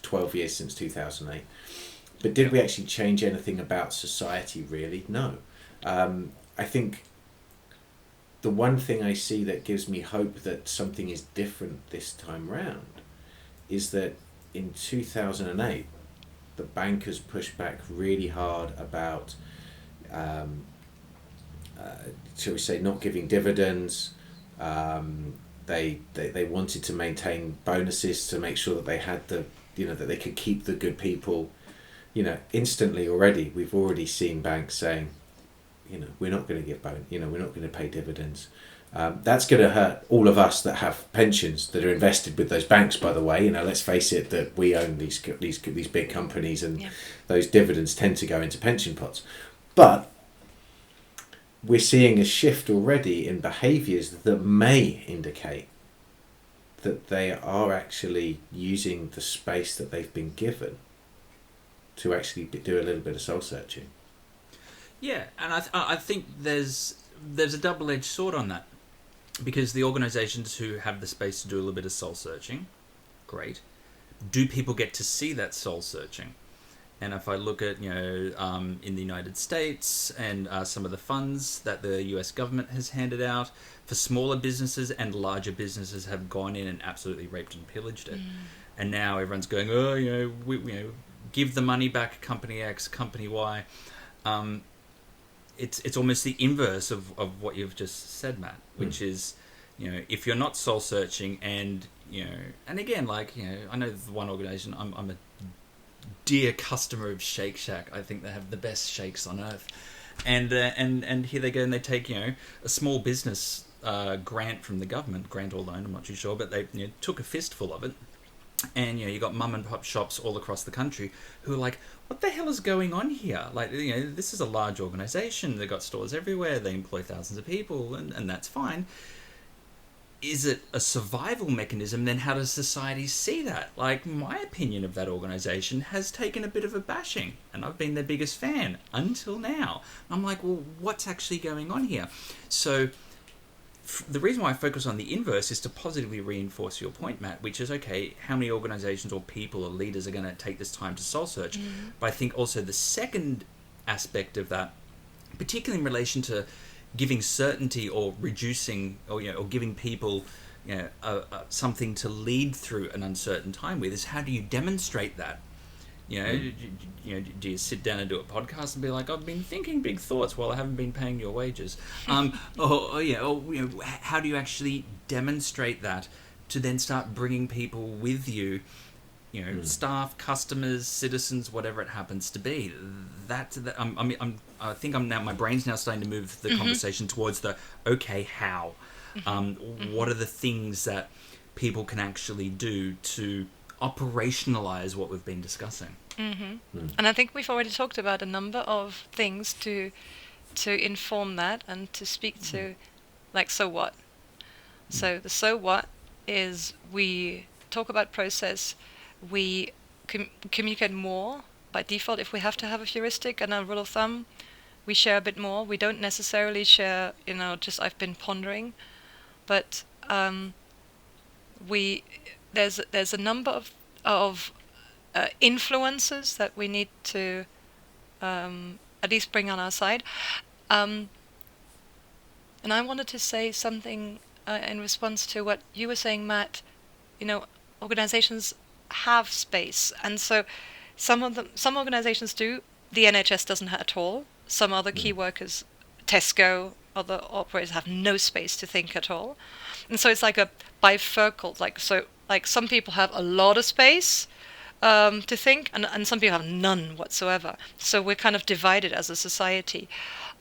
12 years since 2008. But did we actually change anything about society? Really, no. I think the one thing I see that gives me hope that something is different this time round is that in 2008, the bankers pushed back really hard about, shall we say, not giving dividends. They wanted to maintain bonuses to make sure that they had that they could keep the good people. Instantly already, we've already seen banks saying, we're not going to give we're not going to pay dividends. That's going to hurt all of us that have pensions that are invested with those banks. By the way, let's face it, that we own these big companies, and those dividends tend to go into pension pots. But we're seeing a shift already in behaviours that may indicate that they are actually using the space that they've been given to actually do a little bit of soul searching. Yeah, and I think there's a double-edged sword on that, because the organisations who have the space to do a little bit of soul searching, great. Do people get to see that soul searching? And if I look at in the United States and some of the funds that the US government has handed out for smaller businesses and larger businesses have gone in and absolutely raped and pillaged it, and now everyone's going, we give the money back, company X, company Y. It's almost the inverse of what you've just said, Matt, which is, if you're not soul searching and again, I know the one organisation, I'm a dear customer of Shake Shack. I think they have the best shakes on earth, and here they go and they take a small business grant from the government, grant or loan, I'm not too sure, but they took a fistful of it. And you got mum and pop shops all across the country who are like, what the hell is going on here? This is a large organisation. They've got stores everywhere. They employ thousands of people, and that's fine. Is it a survival mechanism? Then how does society see that? My opinion of that organisation has taken a bit of a bashing, and I've been their biggest fan until now. I'm like, well, what's actually going on here? So the reason why I focus on the inverse is to positively reinforce your point, Matt, which is, okay, how many organisations or people or leaders are going to take this time to soul search? But I think also the second aspect of that, particularly in relation to giving certainty or reducing or giving people something to lead through an uncertain time with, is how do you demonstrate that? Do you sit down and do a podcast and be like, I've been thinking big thoughts while I haven't been paying your wages? How do you actually demonstrate that to then start bringing people with you, staff, customers, citizens, whatever it happens to be? I think my brain's now starting to move the conversation towards how? What are the things that people can actually do to operationalize what we've been discussing? And I think we've already talked about a number of things to inform that and to speak to, so what? So the so what is we talk about process, we communicate more by default. If we have to have a heuristic and a rule of thumb, we share a bit more. We don't necessarily share, just I've been pondering, but there's a number of influences that we need to at least bring on our side. And I wanted to say something in response to what you were saying, Matt. Organizations have space, and so some organizations do. The NHS doesn't at all. Some other key workers, Tesco, other operators have no space to think at all. And so it's like a bifurcal. Like some people have a lot of space to think, and some people have none whatsoever. So we're kind of divided as a society.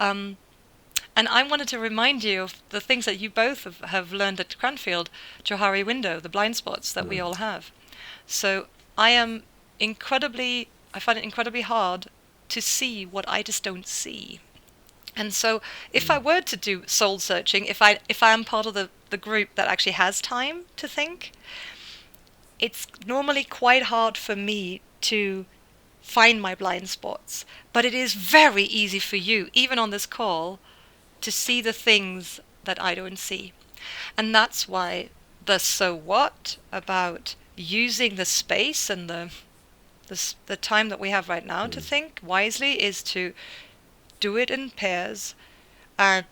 And I wanted to remind you of the things that you both have learned at Cranfield, Johari Window, the blind spots that we all have. So I find it incredibly hard to see what I just don't see. And so if I were to do soul searching, if I am part of the group that actually has time to think, it's normally quite hard for me to find my blind spots. But it is very easy for you, even on this call, to see the things that I don't see. And that's why the so what about using the space and the time that we have right now to think wisely is to do it in pairs and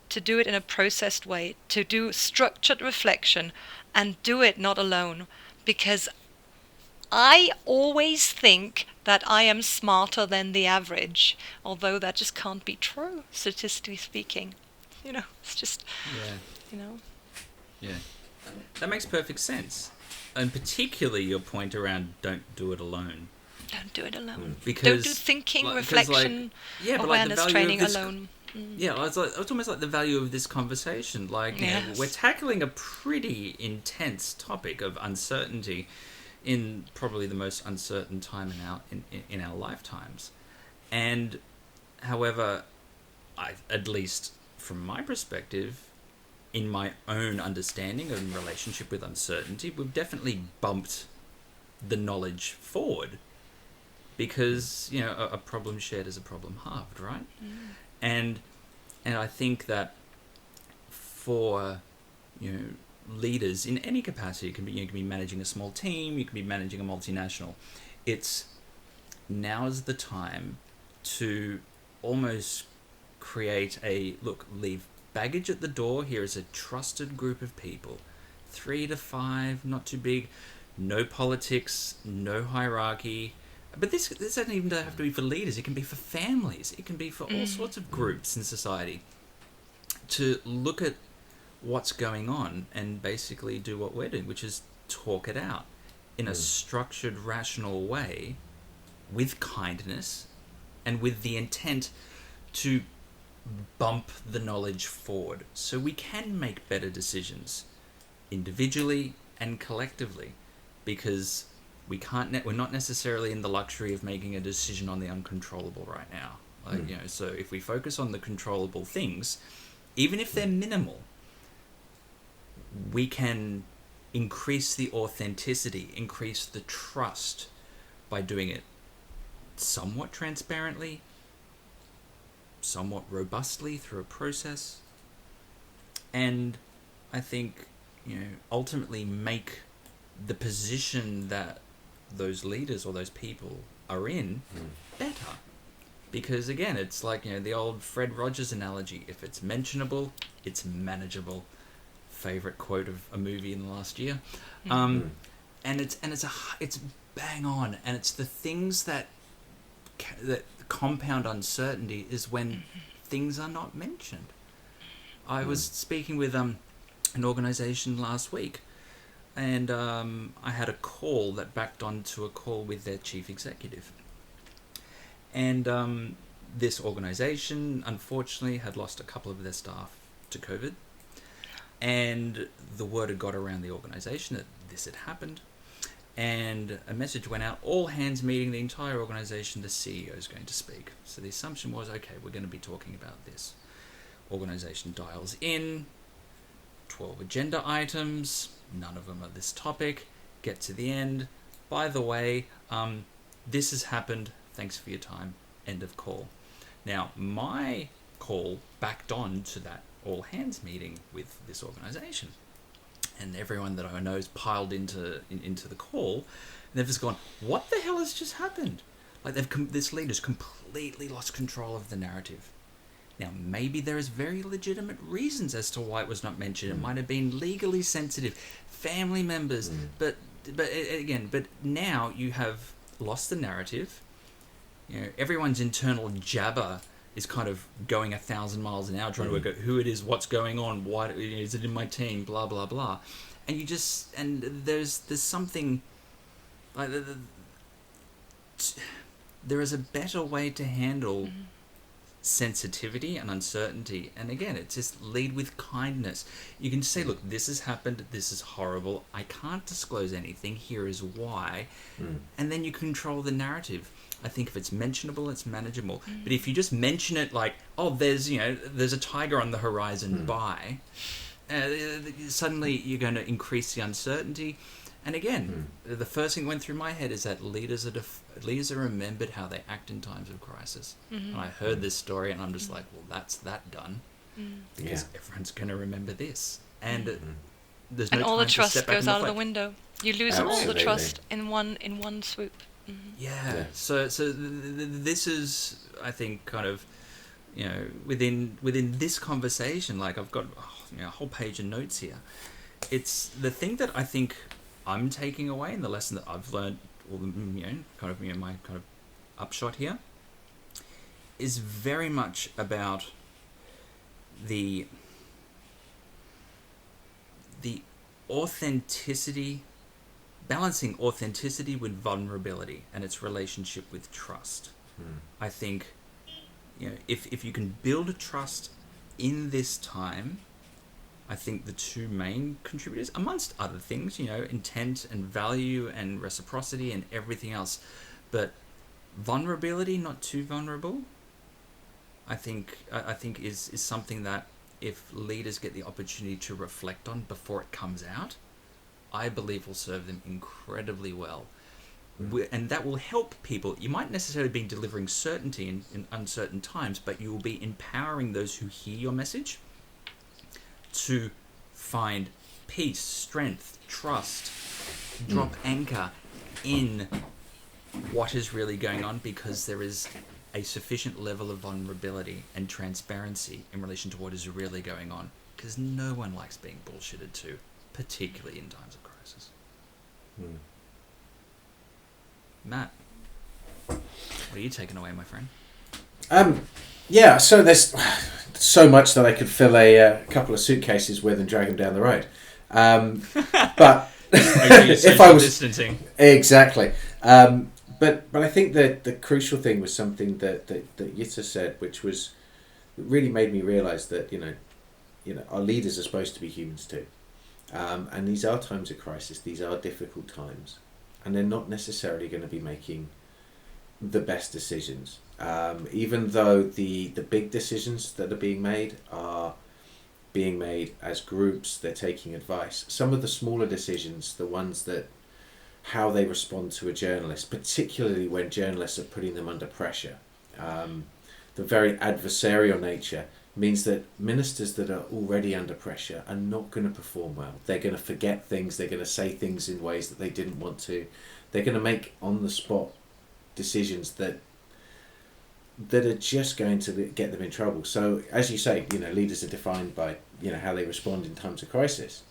to do it in a processed way, to do structured reflection and do it not alone. Because I always think that I am smarter than the average, although that just can't be true, statistically speaking. It's just, Yeah. That makes perfect sense. And particularly your point around don't do it alone. Don't do it alone. Because, don't do thinking, reflection, awareness training alone. Yeah, it's almost like the value of this conversation. Like, Yes. we're tackling a pretty intense topic of uncertainty in probably the most uncertain time in our lifetimes. And, however, at least from my perspective, in my own understanding and relationship with uncertainty, we've definitely bumped the knowledge forward. Because, a problem shared is a problem halved, right? And I think that for, leaders in any capacity, you can be managing a small team, you can be managing a multinational. Now's the time to almost create leave baggage at the door. Here is a trusted group of people, 3 to 5, not too big, no politics, no hierarchy. But this doesn't even have to be for leaders. It can be for families. It can be for all sorts of groups in society. To look at what's going on and basically do what we're doing, which is talk it out in a structured, rational way with kindness and with the intent to bump the knowledge forward so we can make better decisions individually and collectively, because we're not necessarily in the luxury of making a decision on the uncontrollable right now. So if we focus on the controllable things, even if they're minimal, we can increase the authenticity, increase the trust by doing it somewhat transparently, somewhat robustly through a process, and I think, ultimately make the position that those leaders or those people are in better. Because again, it's like, the old Fred Rogers analogy: if it's mentionable, it's manageable. Favorite quote of a movie in the last year. And it's bang on, and it's the things that compound uncertainty is when things are not mentioned. I was speaking with an organization last week, and I had a call that backed onto a call with their chief executive. And this organization, unfortunately, had lost a couple of their staff to COVID. And the word had got around the organization that this had happened. And a message went out, all hands meeting, the entire organization, the CEO is going to speak. So the assumption was, okay, we're going to be talking about this. Organization dials in, 12 agenda items, none of them are this topic. Get to the end. By the way, this has happened. Thanks for your time. End of call. Now, my call backed on to that all hands meeting with this organisation, and everyone that I know is piled into the call, and they've just gone, "What the hell has just happened?" Like this leader's completely lost control of the narrative. Now, maybe there is very legitimate reasons as to why it was not mentioned. It might have been legally sensitive, family members, but now you have lost the narrative. You know, everyone's internal jabber is kind of going 1,000 miles an hour trying to work out who it is, what's going on, why is it in my team, blah blah blah, and there's something like there is a better way to handle sensitivity and uncertainty, and again, it's just lead with kindness. You can say, look, this has happened, this is horrible, I can't disclose anything, here is why, and then you control the narrative. I think if it's mentionable, it's manageable. But if you just mention it like, oh, there's a tiger on the horizon, bye, suddenly you're going to increase the uncertainty. And again, the first thing that went through my head is that leaders are remembered how they act in times of crisis. And I heard this story, and I'm just like, well, that's that done, because everyone's going to remember this, and there's no and all time the trust to step back goes and out of the reflect. window. You lose all the trust in one swoop. Yeah. So this is, I think, kind of, within this conversation, like I've got a whole page of notes here. It's the thing that I think I'm taking away, and the lesson that I've learned, or my kind of upshot here, is very much about the authenticity, balancing authenticity with vulnerability and its relationship with trust. I think, if you can build a trust in this time, I think the two main contributors, amongst other things, intent and value and reciprocity and everything else, but vulnerability, not too vulnerable, I think is something that if leaders get the opportunity to reflect on before it comes out, I believe will serve them incredibly well. And that will help people. You might necessarily be delivering certainty in uncertain times, but you will be empowering those who hear your message to find peace, strength, trust, drop anchor in what is really going on, because there is a sufficient level of vulnerability and transparency in relation to what is really going on, because no one likes being bullshitted to, particularly in times of crisis. Matt, what are you taking away, my friend? So there's so much that I could fill a couple of suitcases with and drag them down the road. But if I was distancing, exactly. But I think that the crucial thing was something that Jutta said, which was really made me realise that our leaders are supposed to be humans too, and these are times of crisis. These are difficult times, and they're not necessarily going to be making the best decisions. Even though the big decisions that are being made as groups, they're taking advice. Some of the smaller decisions, the ones that how they respond to a journalist, particularly when journalists are putting them under pressure, the very adversarial nature means that ministers that are already under pressure are not going to perform well. They're going to forget things. They're going to say things in ways that they didn't want to. They're going to make on-the-spot decisions that are just going to get them in trouble. So, as you say, leaders are defined by how they respond in times of crisis,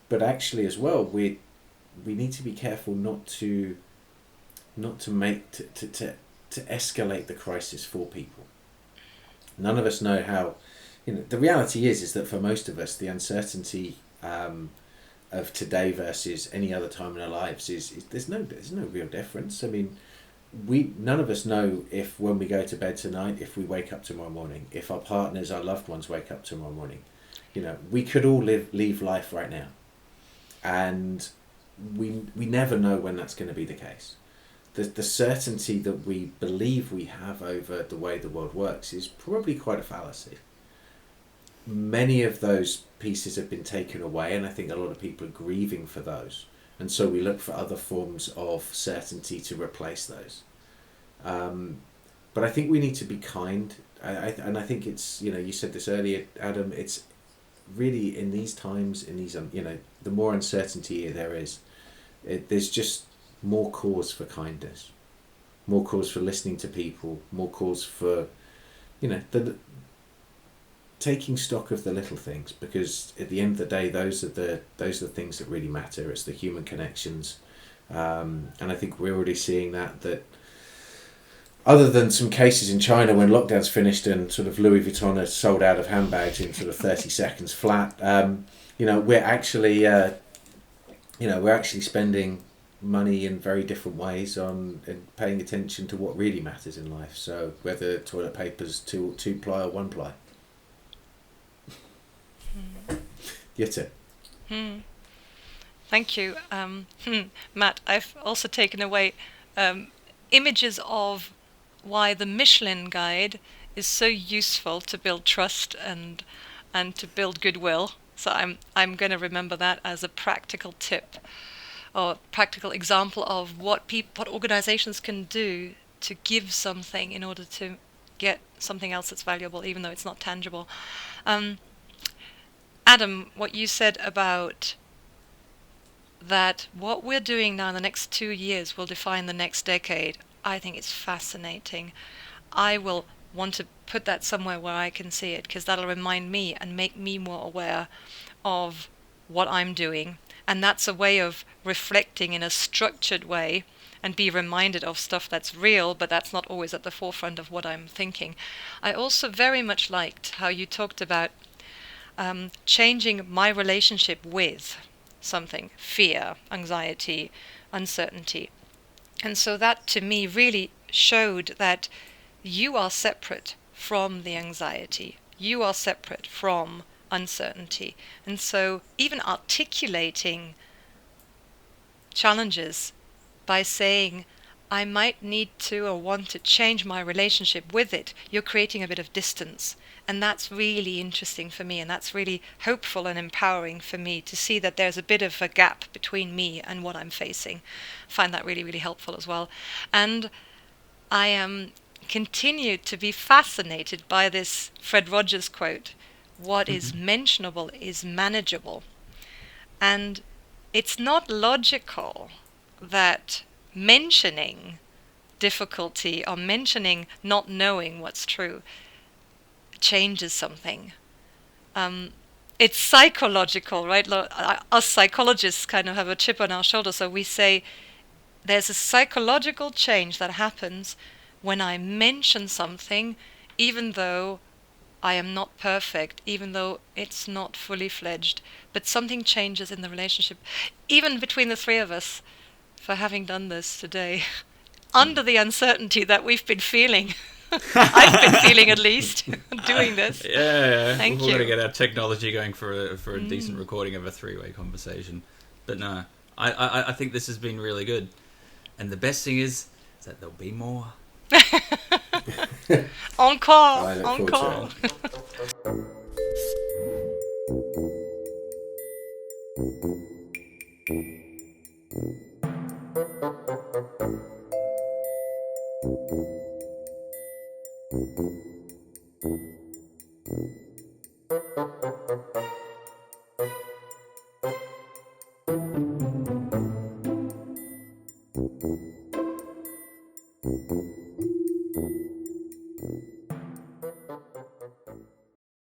but actually as well, we need to be careful not to escalate the crisis for people. None of us know how. The reality is that for most of us, the uncertainty of today versus any other time in our lives is there's no real difference. I mean, none of us know if when we go to bed tonight, if we wake up tomorrow morning, if our partners, our loved ones wake up tomorrow morning. We could all leave life right now, and we never know when that's going to be the case. The certainty that we believe we have over the way the world works is probably quite a fallacy. many of those pieces have been taken away, and I think a lot of people are grieving for those. And so we look for other forms of certainty to replace those. But I think we need to be kind. And I think it's, you said this earlier, Adam, it's really in these times, the more uncertainty there is, there's just more cause for kindness, more cause for listening to people, more cause for, taking stock of the little things, because at the end of the day, those are the things that really matter. It's the human connections, and I think we're already seeing that other than some cases in China when lockdown's finished and sort of Louis Vuitton has sold out of handbags in sort of 30 seconds flat. We're actually spending money in very different ways on and paying attention to what really matters in life. So whether toilet paper's two ply or one ply. Jutta. Thank you. Matt, I've also taken away images of why the Michelin Guide is so useful to build trust and to build goodwill. So I'm going to remember that as a practical tip or practical example of what organizations can do to give something in order to get something else that's valuable, even though it's not tangible. Adam, what you said about that what we're doing now in the next 2 years will define the next decade, I think it's fascinating. I will want to put that somewhere where I can see it, because that'll remind me and make me more aware of what I'm doing. And that's a way of reflecting in a structured way and be reminded of stuff that's real, but that's not always at the forefront of what I'm thinking. I also very much liked how you talked about changing my relationship with something, fear, anxiety, uncertainty. And so that to me really showed that you are separate from the anxiety. You are separate from uncertainty. And so even articulating challenges by saying, I might need to or want to change my relationship with it, you're creating a bit of distance. And that's really interesting for me, and that's really hopeful and empowering for me to see that there's a bit of a gap between me and what I'm facing. I find that really, really helpful as well. And I am continued to be fascinated by this Fred Rogers quote, what is mentionable is manageable. And it's not logical that mentioning difficulty or mentioning not knowing what's true changes something. It's psychological, right? Us psychologists kind of have a chip on our shoulder, so we say there's a psychological change that happens when I mention something, even though I am not perfect, even though it's not fully fledged, but something changes in the relationship, even between the three of us, for having done this today, under the uncertainty that we've been feeling. I've been feeling, at least, doing this. Yeah. Thank We're you. going to get our technology going for a decent recording of a three-way conversation. But no, I think this has been really good. And the best thing is that there'll be more. Encore! I look Encore! to